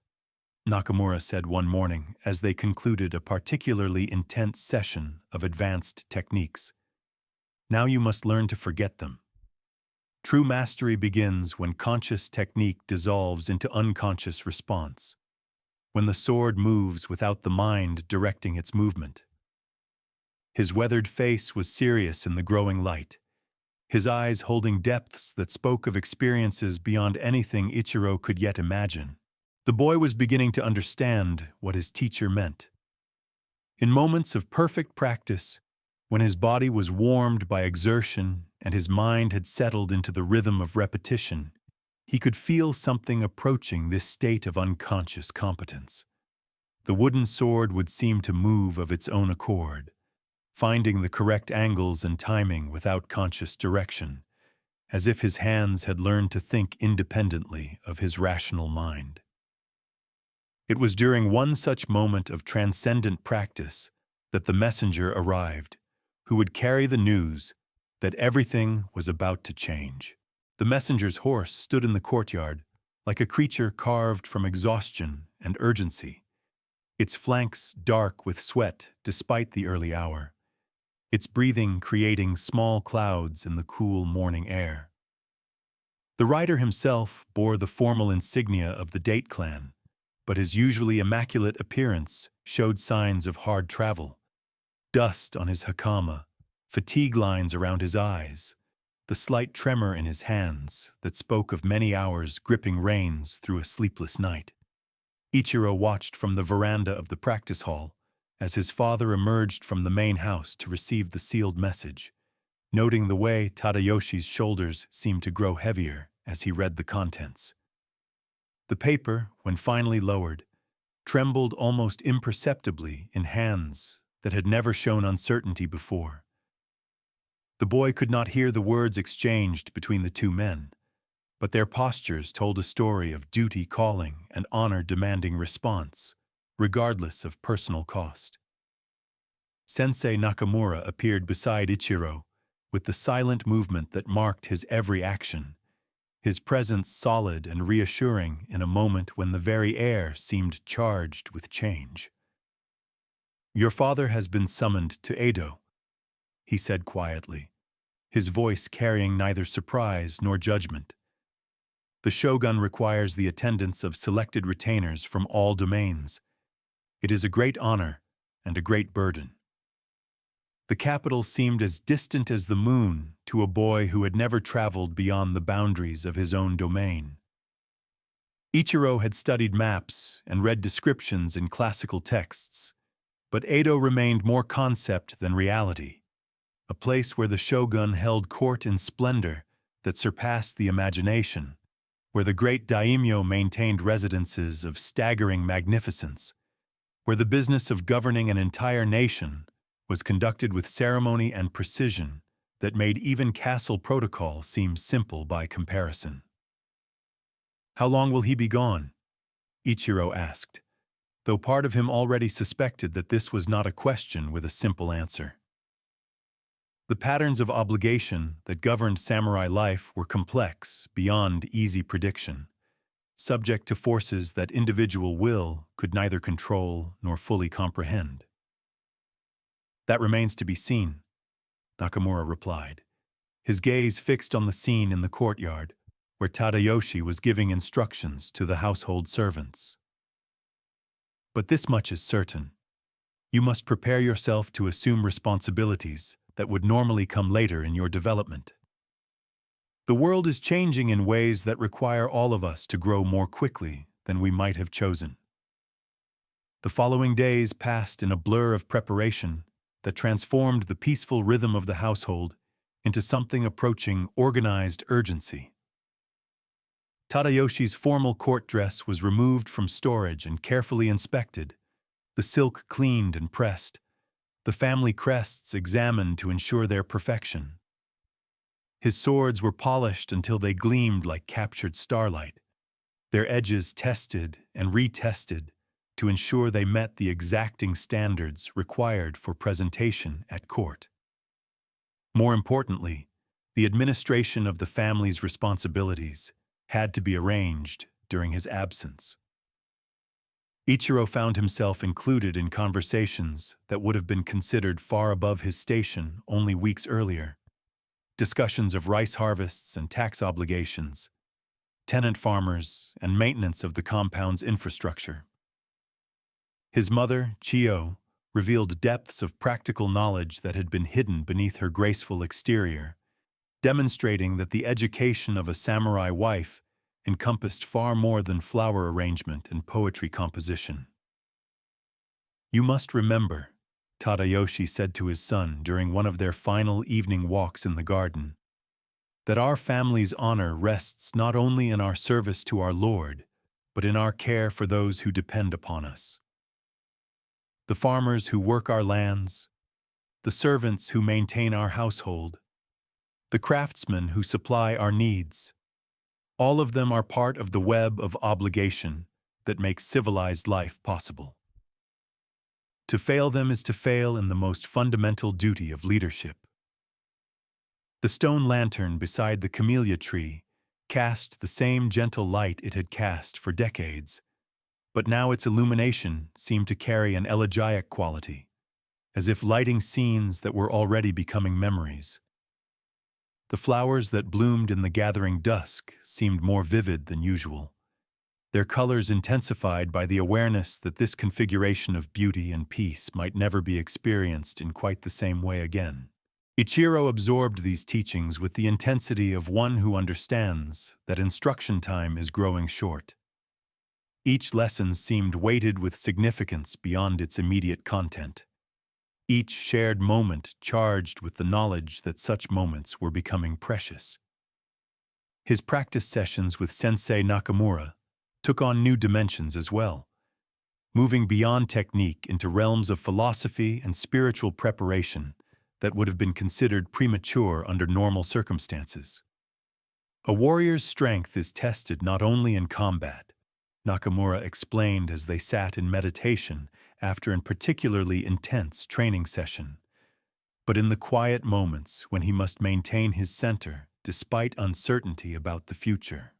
Nakamura said one morning as they concluded a particularly intense session of advanced techniques. "Now you must learn to forget them. True mastery begins when conscious technique dissolves into unconscious response, when the sword moves without the mind directing its movement." His weathered face was serious in the growing light, his eyes holding depths that spoke of experiences beyond anything Ichiro could yet imagine. The boy was beginning to understand what his teacher meant. In moments of perfect practice, when his body was warmed by exertion and his mind had settled into the rhythm of repetition, he could feel something approaching this state of unconscious competence. The wooden sword would seem to move of its own accord, finding the correct angles and timing without conscious direction, as if his hands had learned to think independently of his rational mind. It was during one such moment of transcendent practice that the messenger arrived, who would carry the news that everything was about to change. The messenger's horse stood in the courtyard, like a creature carved from exhaustion and urgency, its flanks dark with sweat despite the early hour, its breathing creating small clouds in the cool morning air. The rider himself bore the formal insignia of the Date clan, but his usually immaculate appearance showed signs of hard travel. Dust on his hakama, fatigue lines around his eyes, the slight tremor in his hands that spoke of many hours gripping reins through a sleepless night. Ichiro watched from the veranda of the practice hall as his father emerged from the main house to receive the sealed message, noting the way Tadayoshi's shoulders seemed to grow heavier as he read the contents. The paper, when finally lowered, trembled almost imperceptibly in hands that had never shown uncertainty before. The boy could not hear the words exchanged between the two men, but their postures told a story of duty calling and honor demanding response, regardless of personal cost. Sensei Nakamura appeared beside Ichiro, with the silent movement that marked his every action, his presence solid and reassuring in a moment when the very air seemed charged with change. "Your father has been summoned to Edo," he said quietly, his voice carrying neither surprise nor judgment. "The shogun requires the attendance of selected retainers from all domains. It is a great honor and a great burden." The capital seemed as distant as the moon to a boy who had never traveled beyond the boundaries of his own domain. Ichiro had studied maps and read descriptions in classical texts, but Edo remained more concept than reality, a place where the shogun held court in splendor that surpassed the imagination, where the great daimyo maintained residences of staggering magnificence, where the business of governing an entire nation was conducted with ceremony and precision that made even castle protocol seem simple by comparison. "How long will he be gone?" Ichiro asked, though part of him already suspected that this was not a question with a simple answer. The patterns of obligation that governed samurai life were complex, beyond easy prediction, subject to forces that individual will could neither control nor fully comprehend. "That remains to be seen," Nakamura replied, his gaze fixed on the scene in the courtyard, where Tadayoshi was giving instructions to the household servants. "But this much is certain. You must prepare yourself to assume responsibilities that would normally come later in your development. The world is changing in ways that require all of us to grow more quickly than we might have chosen." The following days passed in a blur of preparation that transformed the peaceful rhythm of the household into something approaching organized urgency. Tadayoshi's formal court dress was removed from storage and carefully inspected, the silk cleaned and pressed, the family crests examined to ensure their perfection. His swords were polished until they gleamed like captured starlight, their edges tested and retested to ensure they met the exacting standards required for presentation at court. More importantly, the administration of the family's responsibilities had to be arranged during his absence. Ichiro found himself included in conversations that would have been considered far above his station only weeks earlier. Discussions of rice harvests and tax obligations, tenant farmers, and maintenance of the compound's infrastructure. His mother, Chio, revealed depths of practical knowledge that had been hidden beneath her graceful exterior, demonstrating that the education of a samurai wife encompassed far more than flower arrangement and poetry composition. "You must remember," Tadayoshi said to his son during one of their final evening walks in the garden, "that our family's honor rests not only in our service to our Lord, but in our care for those who depend upon us. The farmers who work our lands, the servants who maintain our household, the craftsmen who supply our needs, all of them are part of the web of obligation that makes civilized life possible. To fail them is to fail in the most fundamental duty of leadership." The stone lantern beside the camellia tree cast the same gentle light it had cast for decades, but now its illumination seemed to carry an elegiac quality, as if lighting scenes that were already becoming memories. The flowers that bloomed in the gathering dusk seemed more vivid than usual, their colors intensified by the awareness that this configuration of beauty and peace might never be experienced in quite the same way again. Ichiro absorbed these teachings with the intensity of one who understands that instruction time is growing short. Each lesson seemed weighted with significance beyond its immediate content, each shared moment charged with the knowledge that such moments were becoming precious. His practice sessions with Sensei Nakamura took on new dimensions as well, moving beyond technique into realms of philosophy and spiritual preparation that would have been considered premature under normal circumstances. "A warrior's strength is tested not only in combat," Nakamura explained as they sat in meditation after a particularly intense training session, "but in the quiet moments when he must maintain his center despite uncertainty about the future.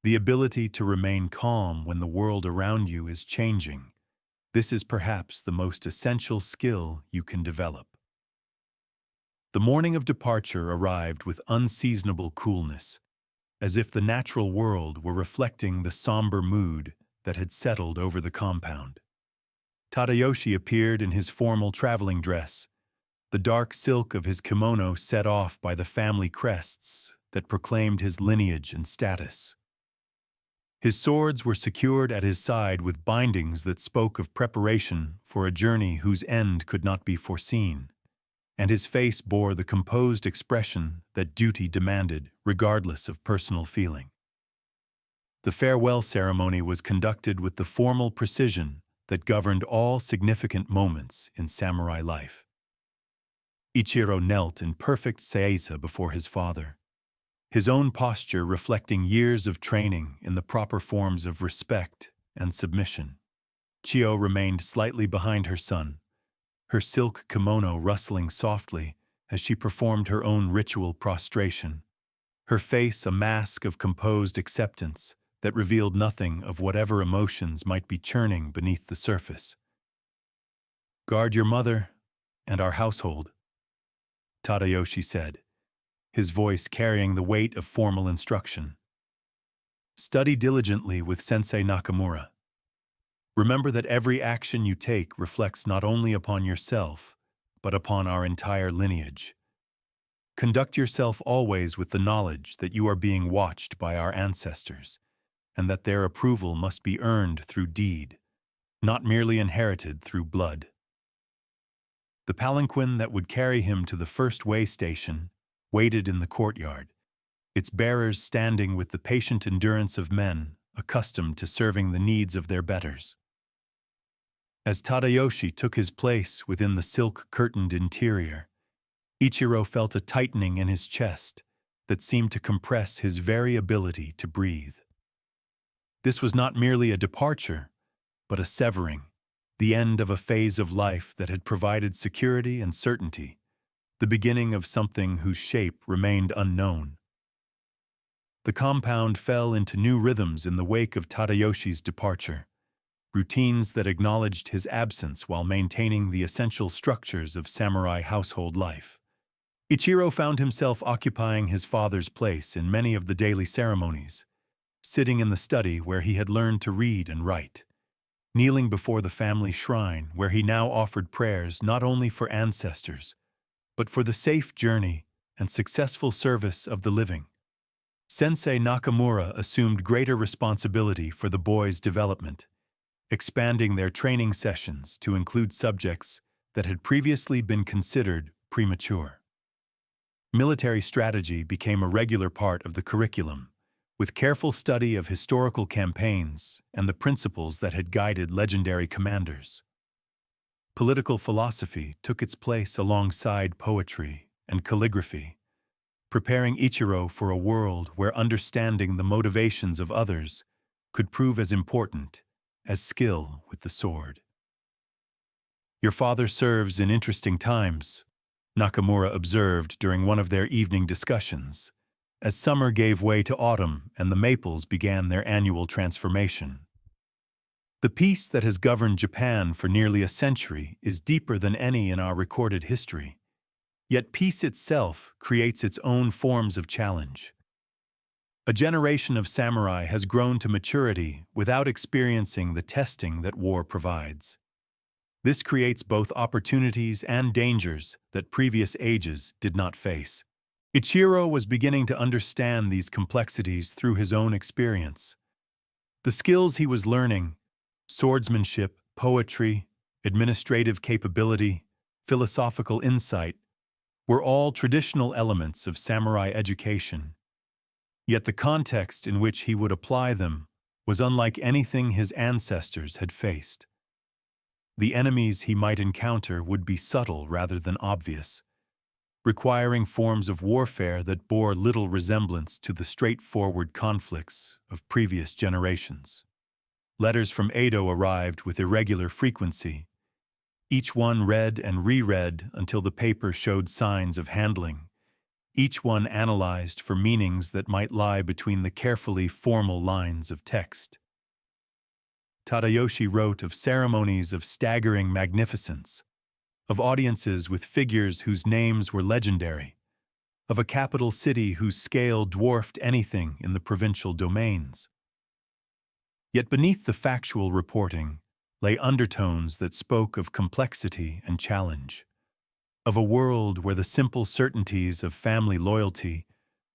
The ability to remain calm when the world around you is changing, this is perhaps the most essential skill you can develop." The morning of departure arrived with unseasonable coolness, as if the natural world were reflecting the somber mood that had settled over the compound. Tadayoshi appeared in his formal traveling dress, the dark silk of his kimono set off by the family crests that proclaimed his lineage and status. His swords were secured at his side with bindings that spoke of preparation for a journey whose end could not be foreseen, and his face bore the composed expression that duty demanded regardless of personal feeling. The farewell ceremony was conducted with the formal precision that governed all significant moments in samurai life. Ichiro knelt in perfect seisa before his father, his own posture reflecting years of training in the proper forms of respect and submission. Chio remained slightly behind her son, her silk kimono rustling softly as she performed her own ritual prostration, her face a mask of composed acceptance that revealed nothing of whatever emotions might be churning beneath the surface. "Guard your mother and our household," Tadayoshi said, his voice carrying the weight of formal instruction. "Study diligently with Sensei Nakamura. Remember that every action you take reflects not only upon yourself, but upon our entire lineage. Conduct yourself always with the knowledge that you are being watched by our ancestors, and that their approval must be earned through deed, not merely inherited through blood." The palanquin that would carry him to the first way station waited in the courtyard, its bearers standing with the patient endurance of men accustomed to serving the needs of their betters. As Tadayoshi took his place within the silk-curtained interior, Ichiro felt a tightening in his chest that seemed to compress his very ability to breathe. This was not merely a departure, but a severing, the end of a phase of life that had provided security and certainty, the beginning of something whose shape remained unknown. The compound fell into new rhythms in the wake of Tadayoshi's departure, routines that acknowledged his absence while maintaining the essential structures of samurai household life. Ichiro found himself occupying his father's place in many of the daily ceremonies, sitting in the study where he had learned to read and write, kneeling before the family shrine where he now offered prayers not only for ancestors, but for the safe journey and successful service of the living. Sensei Nakamura assumed greater responsibility for the boys' development, expanding their training sessions to include subjects that had previously been considered premature. Military strategy became a regular part of the curriculum, with careful study of historical campaigns and the principles that had guided legendary commanders. Political philosophy took its place alongside poetry and calligraphy, preparing Ichiro for a world where understanding the motivations of others could prove as important as skill with the sword. "Your father serves in interesting times," Nakamura observed during one of their evening discussions, as summer gave way to autumn and the maples began their annual transformation. "The peace that has governed Japan for nearly a century is deeper than any in our recorded history. Yet peace itself creates its own forms of challenge. A generation of samurai has grown to maturity without experiencing the testing that war provides. This creates both opportunities and dangers that previous ages did not face." Ichiro was beginning to understand these complexities through his own experience. The skills he was learning, swordsmanship, poetry, administrative capability, philosophical insight, were all traditional elements of samurai education. Yet the context in which he would apply them was unlike anything his ancestors had faced. The enemies he might encounter would be subtle rather than obvious, requiring forms of warfare that bore little resemblance to the straightforward conflicts of previous generations. Letters from Edo arrived with irregular frequency, each one read and reread until the paper showed signs of handling, each one analyzed for meanings that might lie between the carefully formal lines of text. Tadayoshi wrote of ceremonies of staggering magnificence, of audiences with figures whose names were legendary, of a capital city whose scale dwarfed anything in the provincial domains. Yet beneath the factual reporting lay undertones that spoke of complexity and challenge, of a world where the simple certainties of family loyalty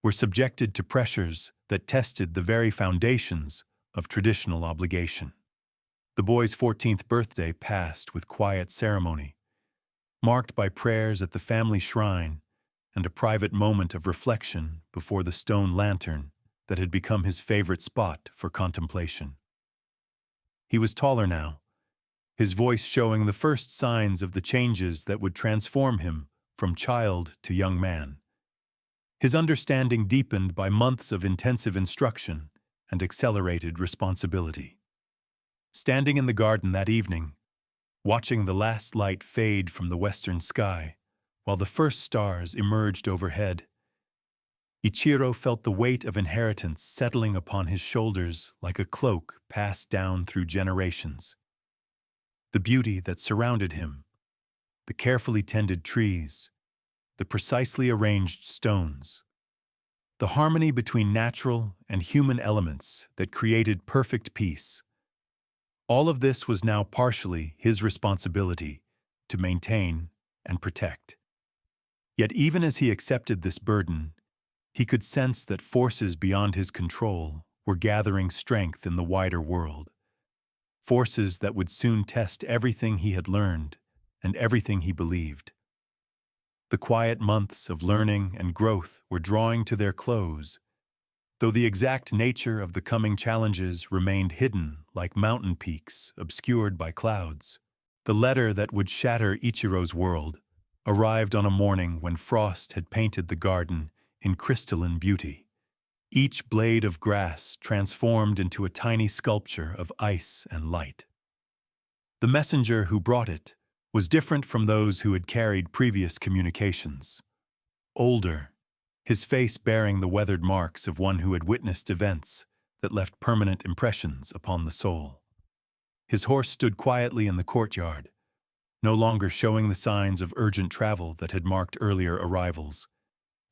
were subjected to pressures that tested the very foundations of traditional obligation. The boy's 14th birthday passed with quiet ceremony, marked by prayers at the family shrine and a private moment of reflection before the stone lantern that had become his favorite spot for contemplation. He was taller now, his voice showing the first signs of the changes that would transform him from child to young man. His understanding deepened by months of intensive instruction and accelerated responsibility. Standing in the garden that evening, watching the last light fade from the western sky while the first stars emerged overhead, Ichiro felt the weight of inheritance settling upon his shoulders like a cloak passed down through generations. The beauty that surrounded him, the carefully tended trees, the precisely arranged stones, the harmony between natural and human elements that created perfect peace. All of this was now partially his responsibility to maintain and protect. Yet even as he accepted this burden, he could sense that forces beyond his control were gathering strength in the wider world. Forces that would soon test everything he had learned and everything he believed. The quiet months of learning and growth were drawing to their close, though the exact nature of the coming challenges remained hidden like mountain peaks obscured by clouds. The letter that would shatter Ichiro's world arrived on a morning when frost had painted the garden in crystalline beauty. Each blade of grass transformed into a tiny sculpture of ice and light. The messenger who brought it was different from those who had carried previous communications. Older, his face bearing the weathered marks of one who had witnessed events that left permanent impressions upon the soul. His horse stood quietly in the courtyard, no longer showing the signs of urgent travel that had marked earlier arrivals,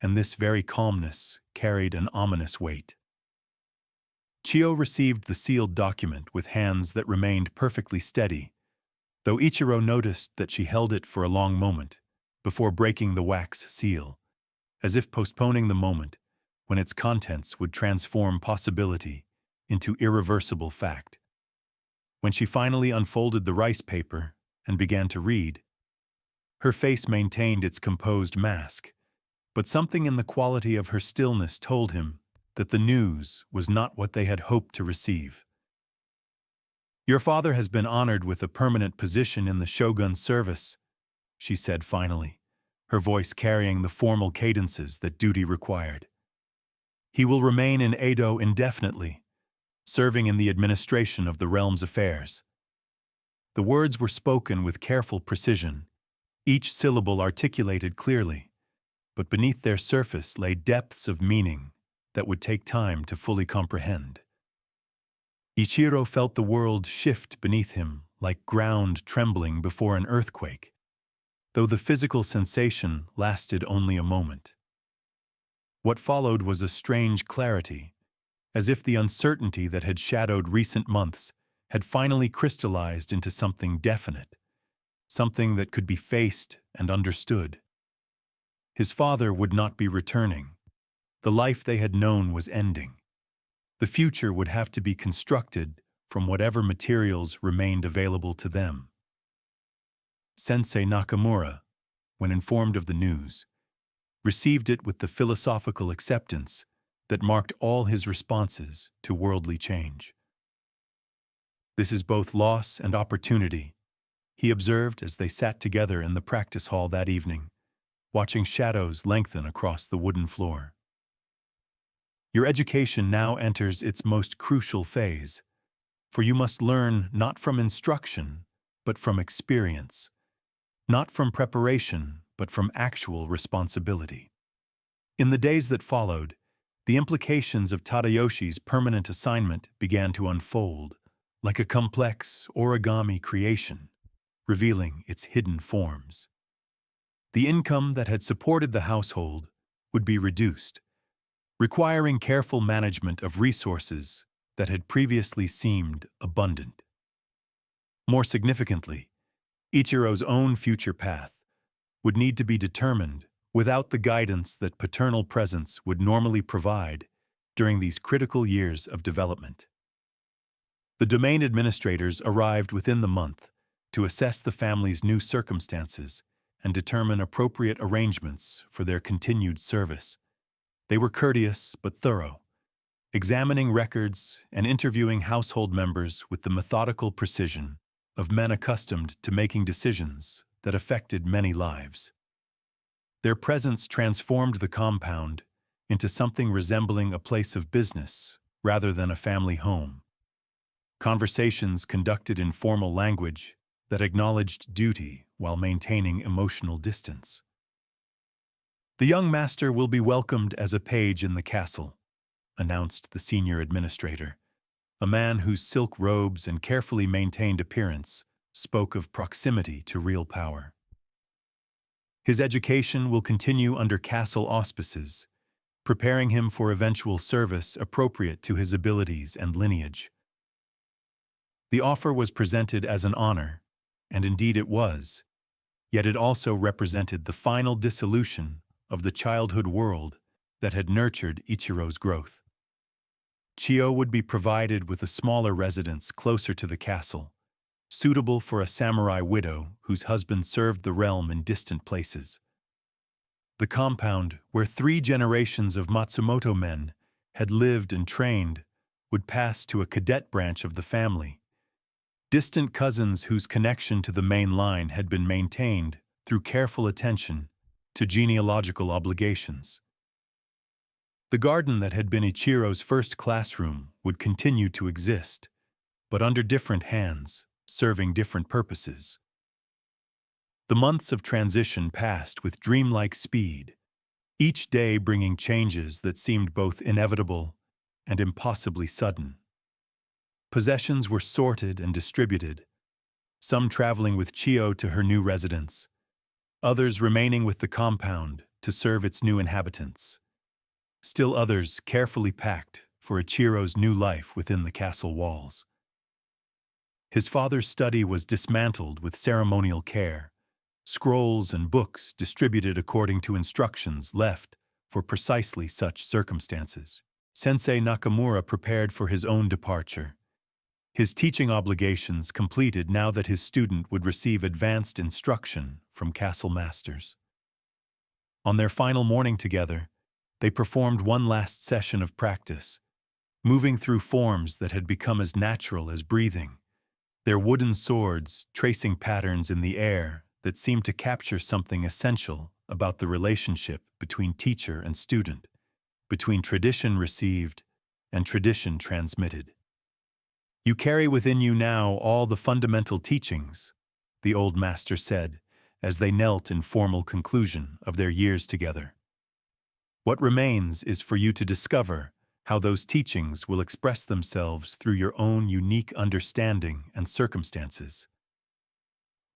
and this very calmness carried an ominous weight. Chio received the sealed document with hands that remained perfectly steady, though Ichiro noticed that she held it for a long moment before breaking the wax seal, as if postponing the moment when its contents would transform possibility into irreversible fact. When she finally unfolded the rice paper and began to read, her face maintained its composed mask, but something in the quality of her stillness told him that the news was not what they had hoped to receive. "Your father has been honored with a permanent position in the shogun's service," she said finally, her voice carrying the formal cadences that duty required. "He will remain in Edo indefinitely, serving in the administration of the realm's affairs." The words were spoken with careful precision, each syllable articulated clearly, but beneath their surface lay depths of meaning that would take time to fully comprehend. Ichiro felt the world shift beneath him like ground trembling before an earthquake, though the physical sensation lasted only a moment. What followed was a strange clarity, as if the uncertainty that had shadowed recent months had finally crystallized into something definite, something that could be faced and understood. His father would not be returning. The life they had known was ending. The future would have to be constructed from whatever materials remained available to them. Sensei Nakamura, when informed of the news, received it with the philosophical acceptance that marked all his responses to worldly change. "This is both loss and opportunity," he observed as they sat together in the practice hall that evening, watching shadows lengthen across the wooden floor. "Your education now enters its most crucial phase, for you must learn not from instruction, but from experience, not from preparation, but from actual responsibility." In the days that followed, the implications of Tadayoshi's permanent assignment began to unfold, like a complex origami creation, revealing its hidden forms. The income that had supported the household would be reduced, requiring careful management of resources that had previously seemed abundant. More significantly, Ichiro's own future path would need to be determined without the guidance that paternal presence would normally provide during these critical years of development. The domain administrators arrived within the month to assess the family's new circumstances and determine appropriate arrangements for their continued service. They were courteous but thorough, examining records and interviewing household members with the methodical precision of men accustomed to making decisions that affected many lives. Their presence transformed the compound into something resembling a place of business rather than a family home. Conversations conducted in formal language that acknowledged duty while maintaining emotional distance. "The young master will be welcomed as a page in the castle," announced the senior administrator, a man whose silk robes and carefully maintained appearance spoke of proximity to real power. "His education will continue under castle auspices, preparing him for eventual service appropriate to his abilities and lineage." The offer was presented as an honor, and indeed it was, yet it also represented the final dissolution of the childhood world that had nurtured Ichiro's growth. Chio would be provided with a smaller residence closer to the castle, suitable for a samurai widow whose husband served the realm in distant places. The compound, where 3 generations of Matsumoto men had lived and trained, would pass to a cadet branch of the family, distant cousins whose connection to the main line had been maintained through careful attention to genealogical obligations. The garden that had been Ichiro's first classroom would continue to exist, but under different hands, serving different purposes. The months of transition passed with dreamlike speed, each day bringing changes that seemed both inevitable and impossibly sudden. Possessions were sorted and distributed, some traveling with Chio to her new residence, others remaining with the compound to serve its new inhabitants. Still others carefully packed for Ichiro's new life within the castle walls. His father's study was dismantled with ceremonial care, scrolls and books distributed according to instructions left for precisely such circumstances. Sensei Nakamura prepared for his own departure, his teaching obligations completed now that his student would receive advanced instruction from castle masters. On their final morning together, they performed one last session of practice, moving through forms that had become as natural as breathing, their wooden swords tracing patterns in the air that seemed to capture something essential about the relationship between teacher and student, between tradition received and tradition transmitted. "You carry within you now all the fundamental teachings," the old master said, as they knelt in formal conclusion of their years together. "What remains is for you to discover how those teachings will express themselves through your own unique understanding and circumstances.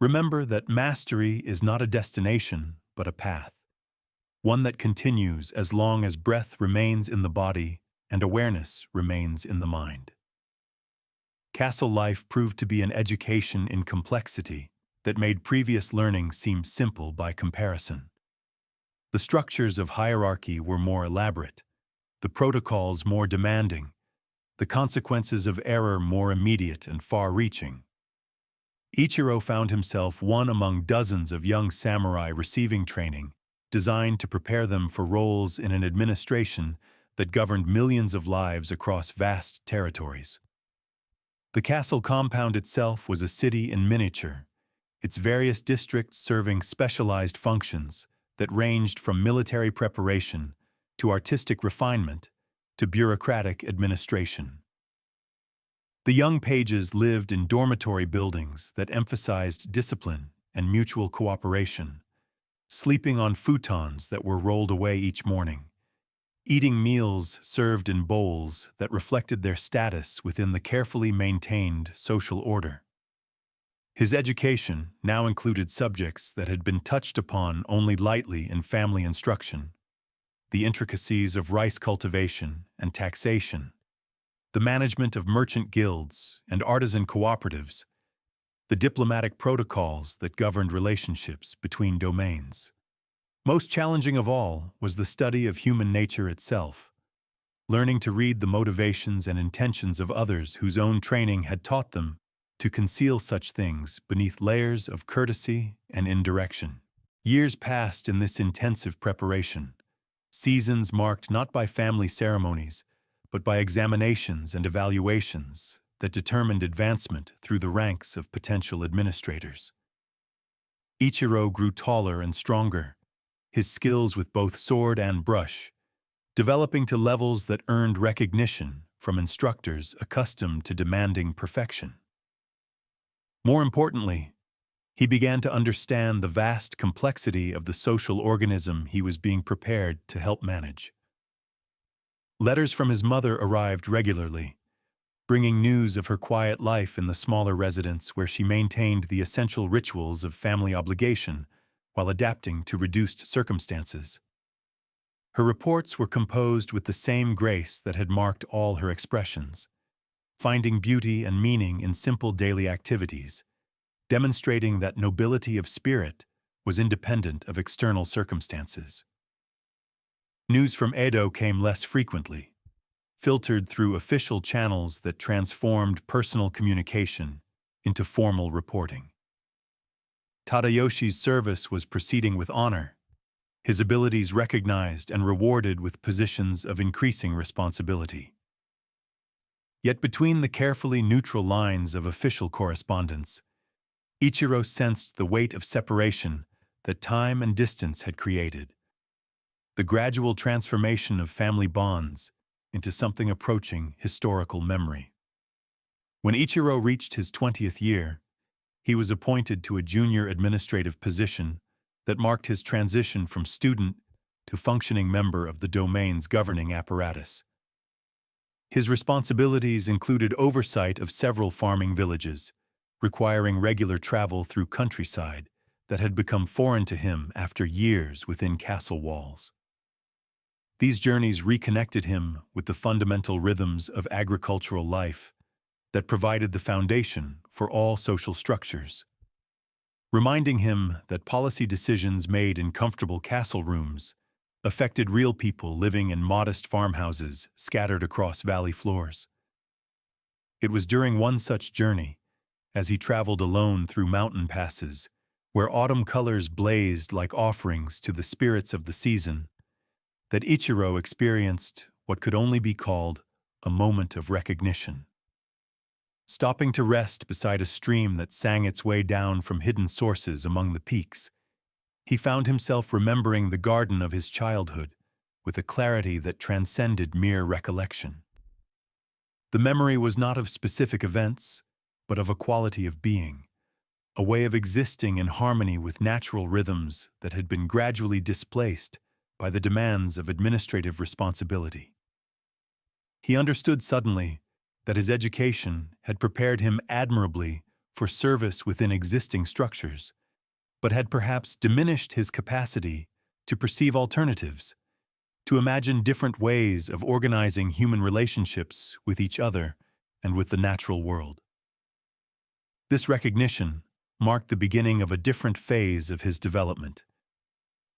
Remember that mastery is not a destination, but a path, one that continues as long as breath remains in the body and awareness remains in the mind." Castle life proved to be an education in complexity that made previous learning seem simple by comparison. The structures of hierarchy were more elaborate, the protocols more demanding, the consequences of error more immediate and far-reaching. Ichiro found himself one among dozens of young samurai receiving training designed to prepare them for roles in an administration that governed millions of lives across vast territories. The castle compound itself was a city in miniature, its various districts serving specialized functions that ranged from military preparation to artistic refinement to bureaucratic administration. The young pages lived in dormitory buildings that emphasized discipline and mutual cooperation, sleeping on futons that were rolled away each morning, eating meals served in bowls that reflected their status within the carefully maintained social order. His education now included subjects that had been touched upon only lightly in family instruction: the intricacies of rice cultivation and taxation, the management of merchant guilds and artisan cooperatives, the diplomatic protocols that governed relationships between domains. Most challenging of all was the study of human nature itself, learning to read the motivations and intentions of others whose own training had taught them to conceal such things beneath layers of courtesy and indirection. Years passed in this intensive preparation, seasons marked not by family ceremonies, but by examinations and evaluations that determined advancement through the ranks of potential administrators. Ichiro grew taller and stronger, his skills with both sword and brush developing to levels that earned recognition from instructors accustomed to demanding perfection. More importantly, he began to understand the vast complexity of the social organism he was being prepared to help manage. Letters from his mother arrived regularly, bringing news of her quiet life in the smaller residence where she maintained the essential rituals of family obligation while adapting to reduced circumstances. Her reports were composed with the same grace that had marked all her expressions, finding beauty and meaning in simple daily activities, demonstrating that nobility of spirit was independent of external circumstances. News from Edo came less frequently, filtered through official channels that transformed personal communication into formal reporting. Tadayoshi's service was proceeding with honor, his abilities recognized and rewarded with positions of increasing responsibility. Yet between the carefully neutral lines of official correspondence, Ichiro sensed the weight of separation that time and distance had created, the gradual transformation of family bonds into something approaching historical memory. When Ichiro reached his 20th year, he was appointed to a junior administrative position that marked his transition from student to functioning member of the domain's governing apparatus. His responsibilities included oversight of several farming villages, requiring regular travel through countryside that had become foreign to him after years within castle walls. These journeys reconnected him with the fundamental rhythms of agricultural life that provided the foundation for all social structures, reminding him that policy decisions made in comfortable castle rooms affected real people living in modest farmhouses scattered across valley floors. It was during one such journey, as he traveled alone through mountain passes, where autumn colors blazed like offerings to the spirits of the season, that Ichiro experienced what could only be called a moment of recognition. Stopping to rest beside a stream that sang its way down from hidden sources among the peaks, he found himself remembering the garden of his childhood with a clarity that transcended mere recollection. The memory was not of specific events, but of a quality of being, a way of existing in harmony with natural rhythms that had been gradually displaced by the demands of administrative responsibility. He understood suddenly that his education had prepared him admirably for service within existing structures, but had perhaps diminished his capacity to perceive alternatives, to imagine different ways of organizing human relationships with each other and with the natural world. This recognition marked the beginning of a different phase of his development,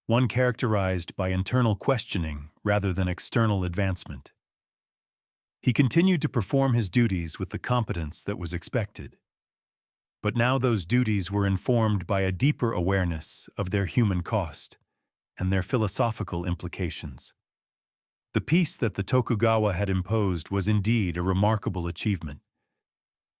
one characterized by internal questioning rather than external advancement. He continued to perform his duties with the competence that was expected. But now those duties were informed by a deeper awareness of their human cost and their philosophical implications. The peace that the Tokugawa had imposed was indeed a remarkable achievement,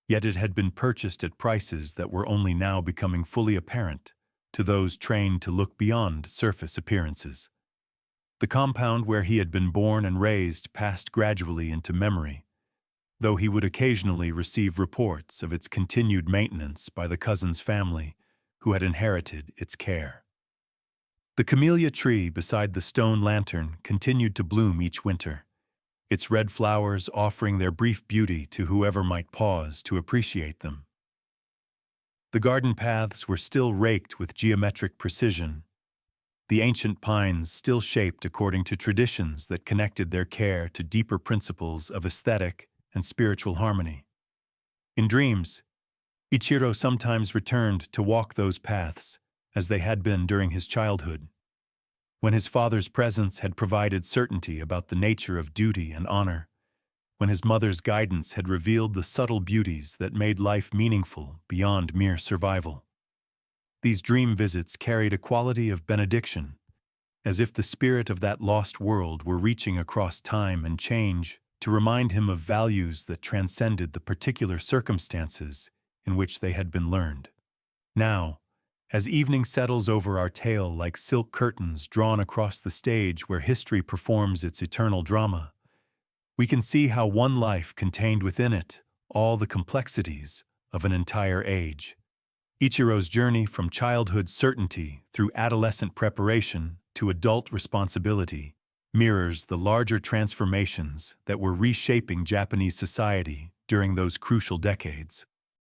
yet it had been purchased at prices that were only now becoming fully apparent to those trained to look beyond surface appearances. The compound where he had been born and raised passed gradually into memory, though he would occasionally receive reports of its continued maintenance by the cousin's family who had inherited its care. The camellia tree beside the stone lantern continued to bloom each winter, its red flowers offering their brief beauty to whoever might pause to appreciate them. The garden paths were still raked with geometric precision, the ancient pines still shaped according to traditions that connected their care to deeper principles of aesthetic and spiritual harmony. In dreams, Ichiro sometimes returned to walk those paths as they had been during his childhood, when his father's presence had provided certainty about the nature of duty and honor, when his mother's guidance had revealed the subtle beauties that made life meaningful beyond mere survival. These dream visits carried a quality of benediction, as if the spirit of that lost world were reaching across time and change to remind him of values that transcended the particular circumstances in which they had been learned. Now, as evening settles over our tale like silk curtains drawn across the stage where history performs its eternal drama, we can see how one life contained within it all the complexities of an entire age. Ichiro's journey from childhood certainty through adolescent preparation to adult responsibility mirrors the larger transformations that were reshaping Japanese society during those crucial decades.